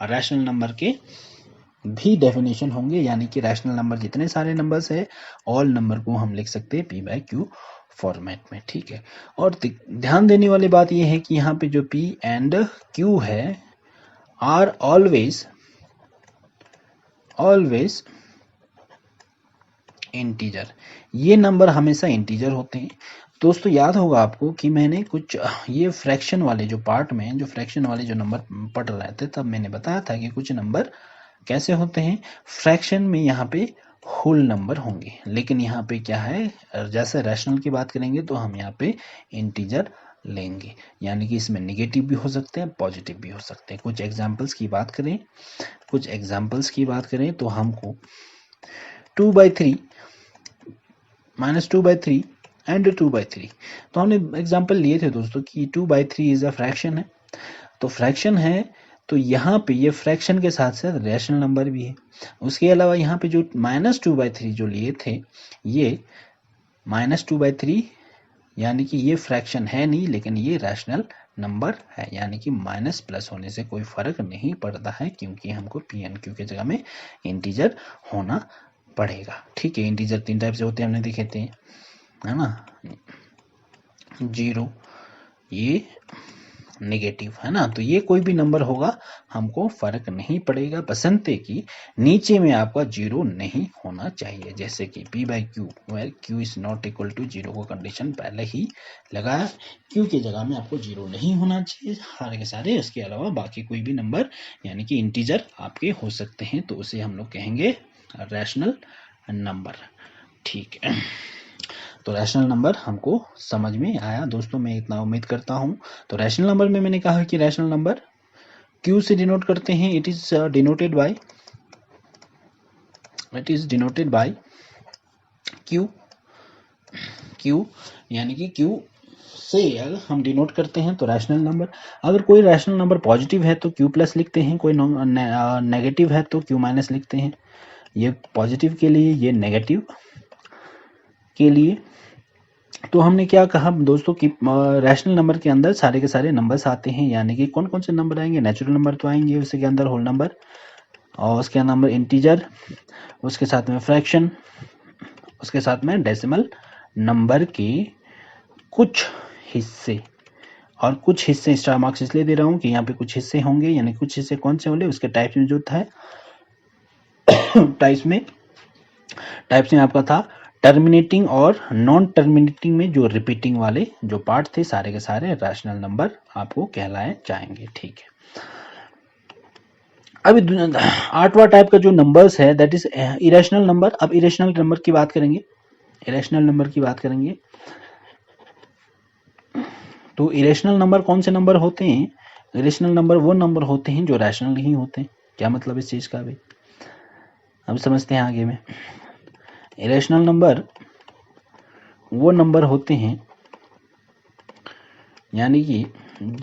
रैशनल नंबर के भी डेफिनेशन होंगे। यानी कि रैशनल नंबर जितने सारे नंबर्स है, ऑल नंबर को हम लिख सकते हैं p by q फॉर्मेट में। ठीक है, और ध्यान देने वाली बात यह है कि यहाँ पे जो p एंड q है आर ऑलवेज इंटीजर। ये नंबर हमेशा इंटीजर होते हैं। दोस्तों याद होगा आपको कि मैंने कुछ ये फ्रैक्शन वाले जो पार्ट में, जो फ्रैक्शन वाले जो नंबर पढ़ रहे थे, तब मैंने बताया था कि कुछ नंबर कैसे होते हैं, फ्रैक्शन में यहाँ पे होल नंबर होंगे, लेकिन यहाँ पे क्या है, जैसे रैशनल की बात करेंगे तो हम यहाँ पे इंटीजर लेंगे। यानी कि इसमें नेगेटिव भी हो सकते हैं, पॉजिटिव भी हो सकते हैं। कुछ एग्जांपल्स की बात करें तो हमको 2/3 -2/3 एंड 2/3, तो हमने एग्जांपल लिए थे दोस्तों कि 2/3 इज अ फ्रैक्शन है। तो फ्रैक्शन है तो यहाँ पे ये फ्रैक्शन के साथ साथ रैशनल नंबर भी है। उसके अलावा यहाँ पे जो -2/3 जो लिए थे, ये -2/3 यानी कि ये फ्रैक्शन है नहीं, लेकिन ये रैशनल नंबर है। यानी कि माइनस प्लस होने से कोई फर्क नहीं पड़ता है, क्योंकि हमको पी एन क्यू के जगह में इंटीजर होना पड़ेगा। ठीक है, इंटीजर 3 टाइप से होते हैं, हमने देखे थे, है ना। 0, ये नेगेटिव, है ना। तो ये कोई भी नंबर होगा, हमको फर्क नहीं पड़ेगा, बसंते कि नीचे में आपका 0 नहीं होना चाहिए। जैसे कि p by q where q is not equal to 0 को कंडीशन पहले ही लगाया, q की जगह में आपको 0 नहीं होना चाहिए सारे के सारे। इसके अलावा बाकी कोई भी नंबर यानी कि इंटीजर आपके हो सकते हैं, तो उसे हम लोग कहेंगे रैशनल नंबर। ठीक है, तो रैशनल नंबर हमको समझ में आया दोस्तों, मैं इतना उम्मीद करता हूं। तो रैशनल नंबर में मैंने कहा कि रैशनल नंबर q से डिनोट करते हैं, it is denoted by q यानी कि q से अगर हम डिनोट करते हैं तो रैशनल नंबर। अगर कोई रैशनल नंबर पॉजिटिव है तो q प्लस लिखते हैं, कोई नेगेटिव है तो q माइनस लिखते हैं। ये पॉजिटिव के लिए, ये नेगेटिव के लिए। तो हमने क्या कहा दोस्तों कि रैशनल नंबर के अंदर सारे के सारे नंबर्स आते हैं, यानी कि कौन कौन से नंबर आएंगे, नेचुरल नंबर तो आएंगे उसके अंदर, होल नंबर, और उसके अंदर इंटीजर, उसके साथ में फ्रैक्शन, उसके साथ में डेसिमल नंबर के कुछ हिस्से। और कुछ हिस्से स्टार मार्क्स इसलिए दे रहा हूँ कि यहाँ पे कुछ हिस्से होंगे, यानी कुछ हिस्से कौन से होंगे, उसके टाइप्स में जो था टाइप्स में आपका था टर्मिनेटिंग और नॉन टर्मिनेटिंग में जो रिपीटिंग वाले जो पार्ट थे सारे के सारे रैशनल नंबर आपको कहलाए जाएंगे। ठीक है, अभी 8वां टाइप का जो नंबर्स है दैट इज इरेशनल नंबर। अब इरेशनल नंबर की बात करेंगे, इरेशनल नंबर की बात करेंगे तो इरेशनल नंबर कौन से नंबर होते हैं, इरेशनल नंबर वो नंबर होते हैं जो रैशनल नहीं होते। क्या मतलब इस चीज का भी, अब समझते हैं आगे में। इरेशनल नंबर वो नंबर होते हैं यानी कि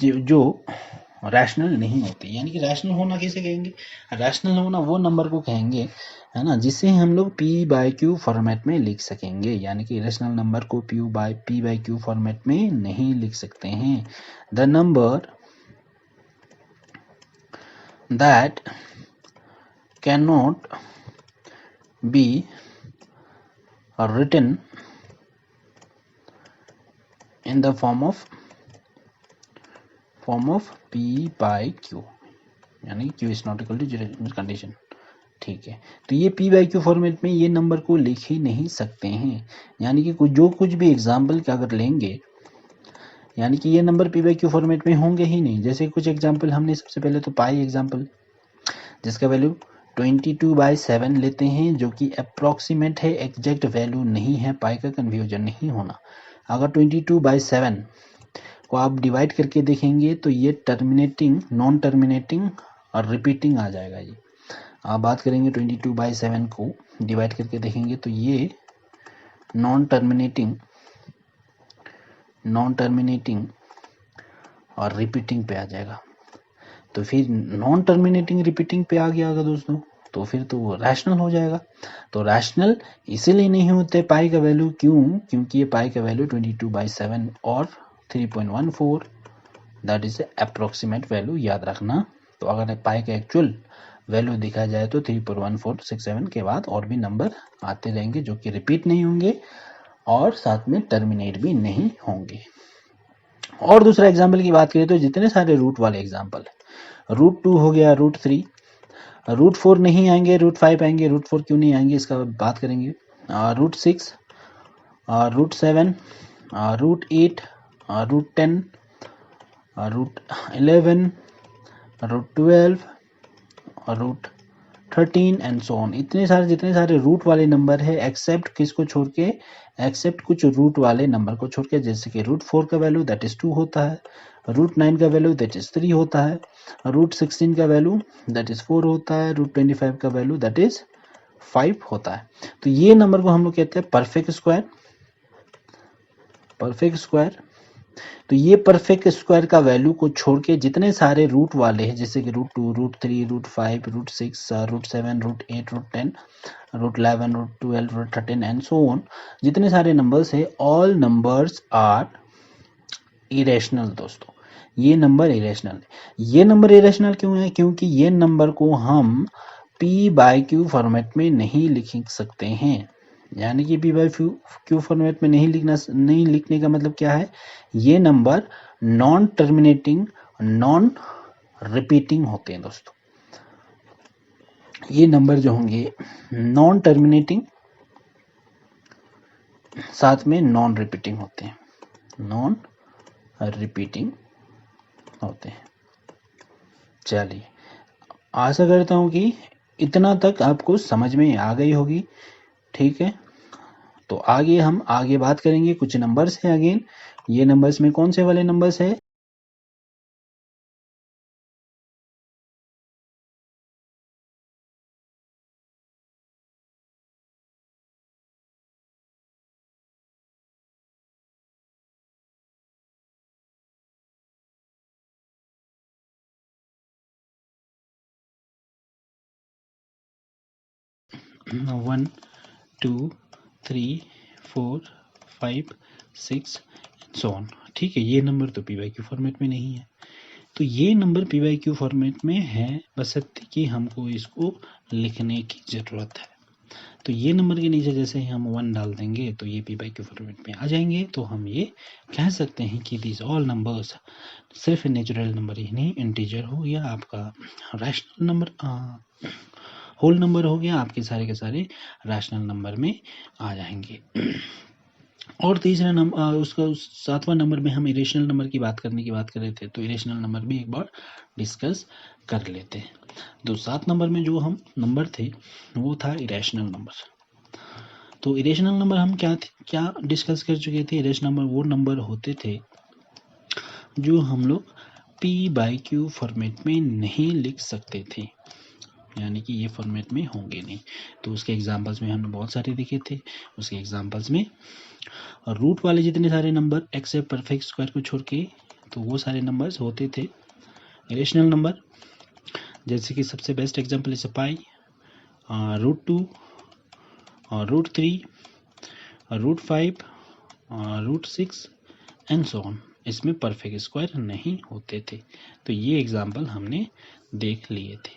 जो रैशनल नहीं होते, यानी कि रैशनल होना किसे कहेंगे, रैशनल होना वो नंबर को कहेंगे, है ना, जिसे हम लोग पी बाई क्यू फॉर्मेट में लिख सकेंगे, यानी कि रैशनल नंबर को पी बाई क्यू फॉर्मेट में नहीं लिख सकते हैं। The number that can not be written in the form of p by q, यानी q is not equal to 0 condition. ठीक है, तो ये p by q फॉर्मेट में ये नंबर को लिख ही नहीं सकते हैं, यानी कि कुछ भी एग्जाम्पल का अगर लेंगे, यानी कि ये number p by q format में होंगे ही नहीं। जैसे कुछ एग्जाम्पल हमने सबसे पहले तो पाई एग्जाम्पल, जिसका वैल्यू 22/7 लेते हैं, जो कि अप्रोक्सीमेट है, एग्जैक्ट वैल्यू नहीं है, पाई का कन्फ्यूजन नहीं होना। अगर 22/7 को आप डिवाइड करके देखेंगे तो ये टर्मिनेटिंग, नॉन टर्मिनेटिंग और रिपीटिंग आ जाएगा। ये आप बात करेंगे 22/7 को डिवाइड करके देखेंगे तो ये नॉन टर्मिनेटिंग और रिपीटिंग पे आ जाएगा। तो फिर नॉन टर्मिनेटिंग रिपीटिंग पे आ गया अगर दोस्तों, तो फिर तो वो रैशनल हो जाएगा। तो रैशनल इसीलिए नहीं होते पाई का वैल्यू, क्यों, क्योंकि ये पाई का वैल्यू 22/7 और 3.14 दैट इज अप्रोक्सीमेट वैल्यू, याद रखना। तो अगर पाई का एक्चुअल वैल्यू दिखा जाए तो 3.1467 के बाद और भी नंबर आते रहेंगे जो कि रिपीट नहीं होंगे और साथ में टर्मिनेट भी नहीं होंगे। और दूसरा एग्जाम्पल की बात करें तो जितने सारे रूट वाले एग्जाम्पल है, √2 हो गया, √3, √4 नहीं आएंगे, √5 आएंगे, √4 क्यों नहीं आएंगे इसका बात करेंगे, √6, √7, √8, √10, √11, √12 और √13 एंड सो ऑन। इतने सारे जितने सारे रूट वाले नंबर है, एक्सेप्ट किसको छोड़ के, एक्सेप्ट कुछ रूट वाले नंबर को छोड़ के, जैसे कि √4 का वैल्यू दैट इज 2 होता है, √9 का वैल्यू दैट इज 3 होता है, √16 का वैल्यू दैट इज 4 होता है, √25 का वैल्यू दैट इज 5 होता है। तो ये नंबर को हम लोग कहते हैं परफेक्ट स्क्वायर। परफेक्ट स्क्वायर, तो ये परफेक्ट स्क्वायर का वैल्यू को छोड़ के जितने सारे रूट वाले हैं, जैसे कि √2, √3, √5, √6, √7, √8, √10, √11, √12, √13 एंड सो ऑन, जितने सारे नंबर्स है, ऑल नंबर्स आर इरेशनल दोस्तों। ये नंबर इरेशनल है। ये नंबर इरेशनल क्यों है, क्योंकि ये नंबर को हम p बाई क्यू फॉर्मेट में नहीं लिख सकते हैं। यानी कि p बाई क्यू फॉर्मेट में नहीं लिखने का मतलब क्या है, ये number non terminating, non repeating होते हैं दोस्तों। ये नंबर जो होंगे नॉन टर्मिनेटिंग साथ में नॉन रिपीटिंग होते हैं, नॉन रिपीटिंग होते हैं। चलिए, आशा करता हूँ कि इतना तक आपको समझ में आ गई होगी। ठीक है, तो आगे हम आगे बात करेंगे, कुछ नंबर्स हैं अगेन। ये नंबर्स में कौन से वाले नंबर्स है, वन 2 3 4 5 6 सो ऑन। ठीक है, ये नंबर तो पी वाई क्यू फॉर्मेट में नहीं है, तो ये number P by Q format में है, बशर्ते कि हमको इसको लिखने की ज़रूरत है। तो ये नंबर के नीचे जैसे ही हम 1 डाल देंगे तो ये पी वाई क्यू फॉर्मेट में आ जाएंगे। तो हम ये कह सकते हैं कि दिस ऑल नंबर्स सिर्फ नेचुरल नंबर ही नहीं, इंटीजर हो गया आपका, रैशनल नंबर, होल नंबर हो गया, आपके सारे के सारे रैशनल नंबर में आ जाएंगे। और तीसरा नंबर, उसका सातवां नंबर में हम इरेशनल नंबर की बात करने की बात कर रहे थे, तो इरेशनल नंबर भी एक बार डिस्कस कर लेते हैं। तो 7 नंबर में जो हम नंबर थे वो था इरेशनल नंबर। तो इरेशनल नंबर हम क्या डिस्कस कर चुके थे। इरेशनल नंबर वो नंबर होते थे जो हम लोग पी बाई क्यू फॉर्मेट में नहीं लिख सकते थे, यानी कि ये फॉर्मेट में होंगे नहीं। तो उसके एग्जांपल्स में हमने बहुत सारे देखे थे। उसके एग्जांपल्स में रूट वाले जितने सारे नंबर एक्सेप्ट परफेक्ट स्क्वायर को छोड़ के, तो वो सारे नंबर्स होते थे इरेशनल नंबर। जैसे कि सबसे बेस्ट एग्जांपल है पाई, √2, √3, √5, √6 एंड सो ऑन। इसमें परफेक्ट स्क्वायर नहीं होते थे। तो ये एग्जाम्पल हमने देख लिए थे।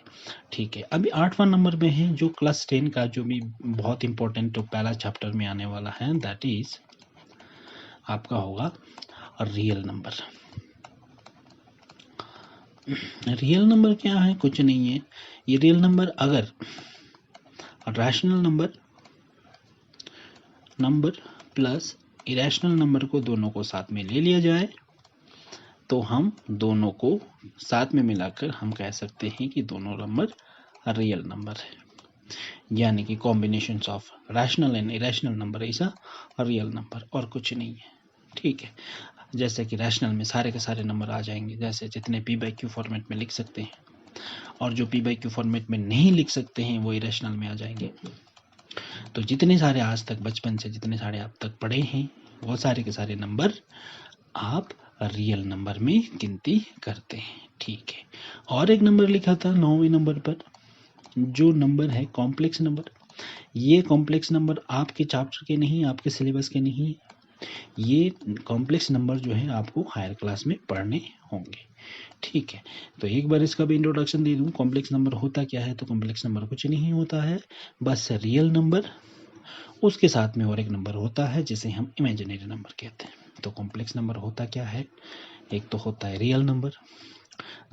ठीक है, अभी 8वां नंबर में है जो क्लास 10 का जो भी बहुत इंपॉर्टेंट तो पहला चैप्टर में आने वाला है, दैट इज आपका होगा रियल नंबर। रियल नंबर क्या है, कुछ नहीं है। ये रियल नंबर अगर rational number plus irrational number को दोनों को साथ में ले लिया जाए तो हम दोनों को साथ में मिलाकर हम कह सकते हैं कि दोनों नंबर रियल नंबर है, यानी कि combination of rational and irrational number is a real number, और कुछ नहीं है। ठीक है, जैसे कि रैशनल में सारे के सारे नंबर आ जाएंगे, जैसे जितने पी बाई क्यू फॉर्मेट में लिख सकते हैं, और जो पी बाई क्यू फॉर्मेट में नहीं लिख सकते हैं वो इरेशनल में आ जाएंगे। तो जितने सारे आज तक बचपन से जितने सारे आप तक पढ़े हैं वो सारे के सारे नंबर आप रियल नंबर में गिनती करते हैं। ठीक है, और एक नंबर लिखा था 9वें नंबर पर, जो नंबर है कॉम्प्लेक्स नंबर। ये कॉम्प्लेक्स नंबर आपके चैप्टर के नहीं, आपके सिलेबस के नहीं, ये कॉम्प्लेक्स नंबर जो है आपको हायर क्लास में पढ़ने होंगे। ठीक है, तो एक बार इसका भी इंट्रोडक्शन दे दूं, कॉम्प्लेक्स नंबर होता क्या है। तो कॉम्प्लेक्स नंबर कुछ नहीं होता है, बस रियल नंबर, उसके साथ में और एक नंबर होता है जिसे हम इमेजिनरी नंबर कहते हैं। तो कॉम्प्लेक्स नंबर होता क्या है, एक तो होता है रियल नंबर,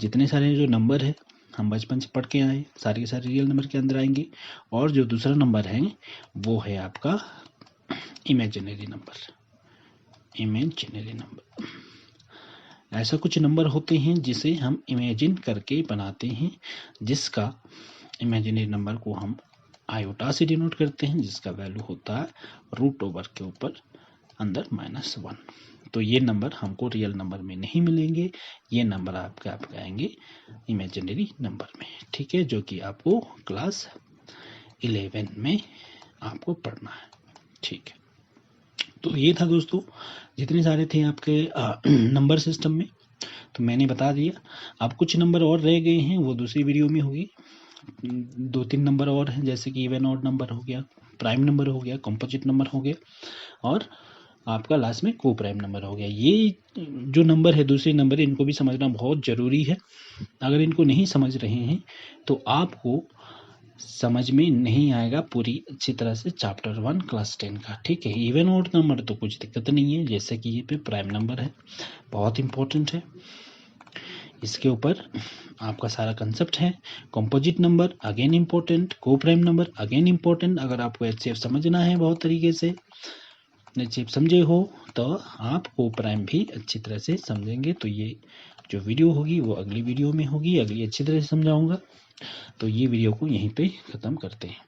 जितने सारे जो नंबर है हम बचपन से पढ़ के आए सारे के सारे रियल नंबर के अंदर आएंगे, और जो दूसरा नंबर है वो है आपका इमेजिनरी नंबर। इमेजिनरी नंबर, ऐसा कुछ नंबर होते हैं जिसे हम इमेजिन करके बनाते हैं, जिसका इमेजिनरी नंबर को हम आयोटा से डिनोट करते हैं, जिसका वैल्यू होता है √ओवर के ऊपर अंदर -1। तो ये नंबर हमको रियल नंबर में नहीं मिलेंगे, ये नंबर आपके आएंगे इमेजिनरी नंबर में। ठीक है, जो कि आपको क्लास 11 में आपको पढ़ना है। ठीक है, तो ये था दोस्तों, जितने सारे थे आपके नंबर सिस्टम में, तो मैंने बता दिया। अब कुछ नंबर और रह गए हैं, वो दूसरी वीडियो में होगी। 2-3 नंबर और हैं, जैसे कि इवन ऑड नंबर हो गया, प्राइम नंबर हो गया, कंपोजिट नंबर हो गया, और आपका लास्ट में को प्राइम नंबर हो गया। ये जो नंबर है दूसरे नंबर, इनको भी समझना बहुत ज़रूरी है। अगर इनको नहीं समझ रहे हैं तो आपको समझ में नहीं आएगा पूरी अच्छी तरह से चैप्टर 1 क्लास 10 का। ठीक है, इवन ऑड नंबर तो कुछ दिक्कत नहीं है, जैसे कि ये पे प्राइम नंबर है, बहुत इंपॉर्टेंट है, इसके ऊपर आपका सारा कंसेप्ट है। कंपोजिट नंबर अगेन इंपॉर्टेंट, को प्राइम नंबर अगेन इंपॉर्टेंट। अगर आपको एचसीएफ समझना है बहुत तरीके से, एचसीएफ समझे हो तो आप को प्राइम भी अच्छी तरह से समझेंगे। तो ये जो वीडियो होगी वो अगली वीडियो में होगी, अगली अच्छी तरह से समझाऊंगा। तो ये वीडियो को यहीं पे ख़त्म करते हैं।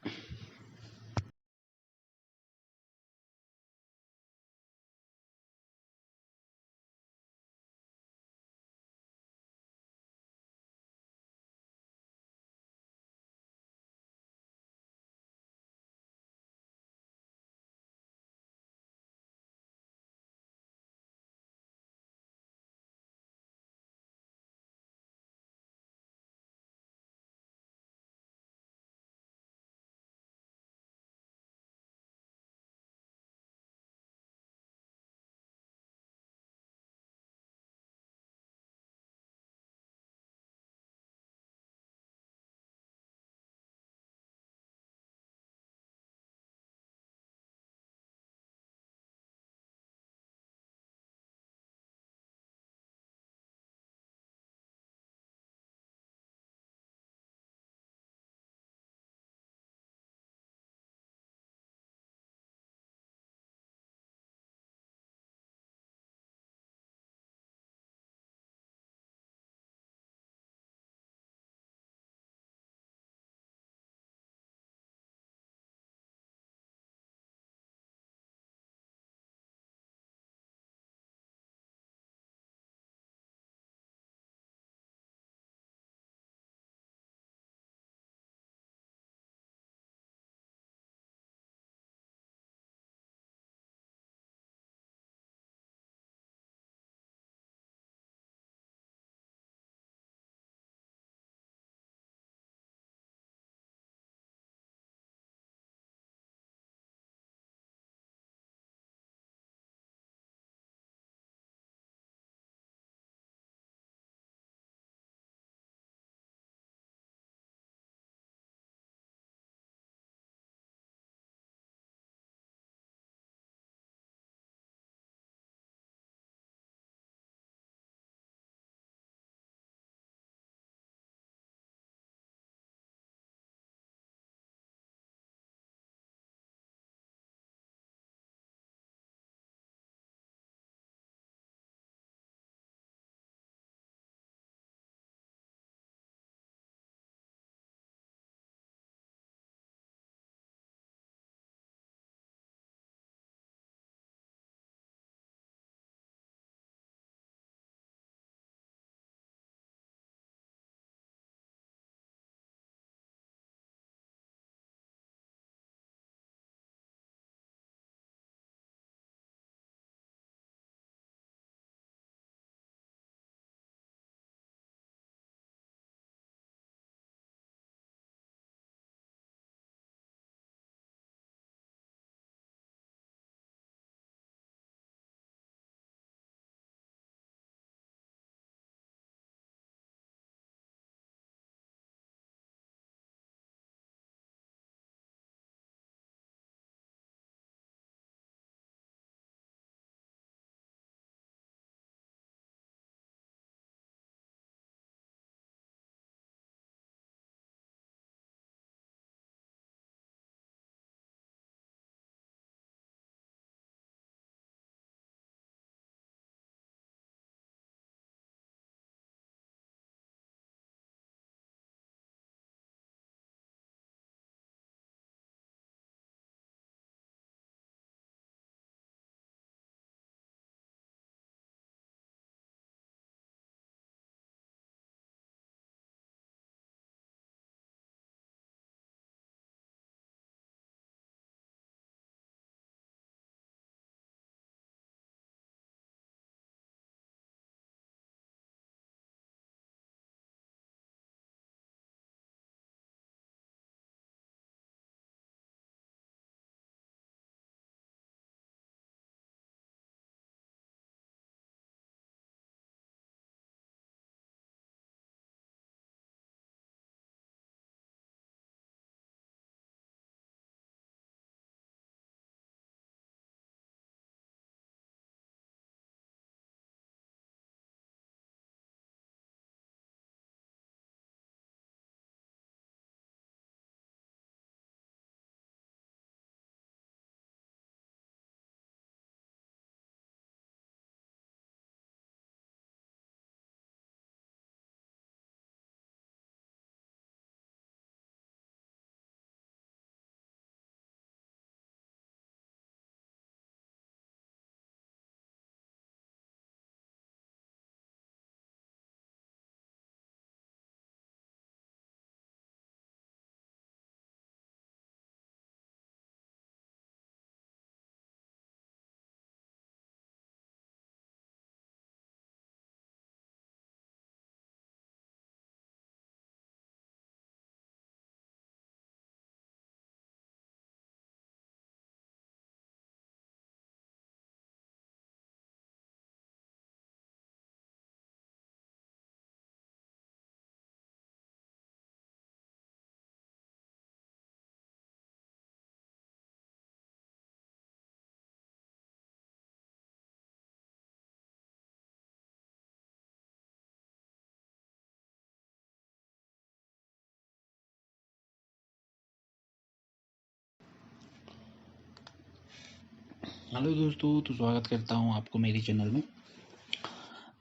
हेलो दोस्तों, तो स्वागत करता हूं आपको मेरी चैनल में।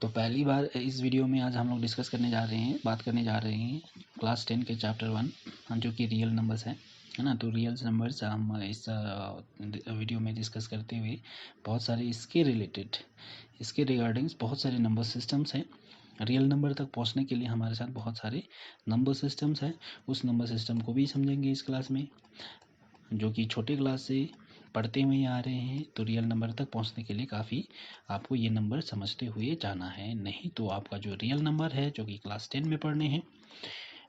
तो पहली बार इस वीडियो में आज हम लोग डिस्कस करने जा रहे हैं, बात करने जा रहे हैं क्लास 10 के चैप्टर 1 जो कि रियल नंबर्स है ना। तो रियल नंबर्स हम इस वीडियो में डिस्कस करते हुए बहुत सारे इसके रिलेटेड, इसके रिगार्डिंग्स बहुत सारे नंबर सिस्टम्स हैं। रियल नंबर तक पहुंचने के लिए हमारे साथ बहुत सारे नंबर सिस्टम्स हैं। उस नंबर सिस्टम को भी समझेंगे इस क्लास में, जो कि छोटे क्लास से पढ़ते हुए आ रहे हैं। तो रियल नंबर तक पहुंचने के लिए काफ़ी आपको ये नंबर समझते हुए जाना है, नहीं तो आपका जो रियल नंबर है जो कि क्लास 10 में पढ़ने हैं,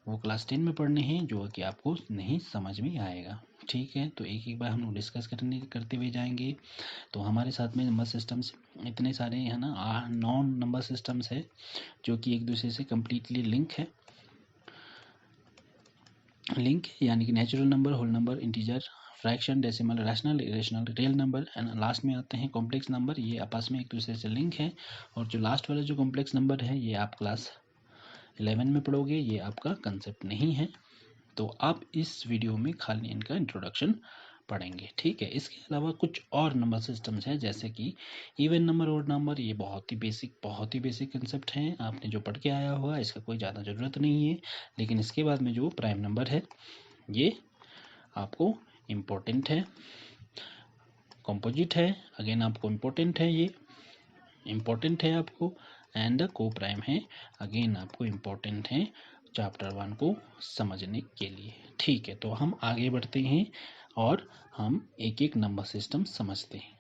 वो क्लास 10 में पढ़ने हैं जो कि आपको नहीं समझ में आएगा। ठीक है, तो एक एक बार हम लोग डिस्कस करते हुए जाएंगे। तो हमारे साथ में नंबर सिस्टम्स इतने सारे हैं ना, 9 नंबर सिस्टम्स है जो कि एक दूसरे से कम्प्लीटली लिंक है यानी कि natural number, whole number, integer, fraction, decimal, rational, irrational, real number and last में आते हैं कॉम्प्लेक्स नंबर। ये आपस में एक दूसरे से लिंक है। और जो लास्ट वाला जो कॉम्प्लेक्स नंबर है ये आप क्लास 11 में पढ़ोगे, ये आपका कंसेप्ट नहीं है। तो आप इस वीडियो में खाली इनका इंट्रोडक्शन पढ़ेंगे। ठीक है, इसके अलावा कुछ और नंबर सिस्टम्स हैं जैसे कि इवन नंबर, ऑड नंबर। ये बहुत ही बेसिक कंसेप्ट हैं, आपने जो पढ़ के आया होगा, इसका कोई ज़्यादा ज़रूरत नहीं है। लेकिन इसके बाद में जो प्राइम नंबर है ये आपको इम्पोर्टेंट है। कंपोजिट है, अगेन आपको इम्पोर्टेंट है, ये इम्पोर्टेंट है आपको। एंड को प्राइम है, अगेन आपको इम्पोर्टेंट है चैप्टर 1 को समझने के लिए। ठीक है, तो हम आगे बढ़ते हैं और हम एक एक नंबर सिस्टम समझते हैं।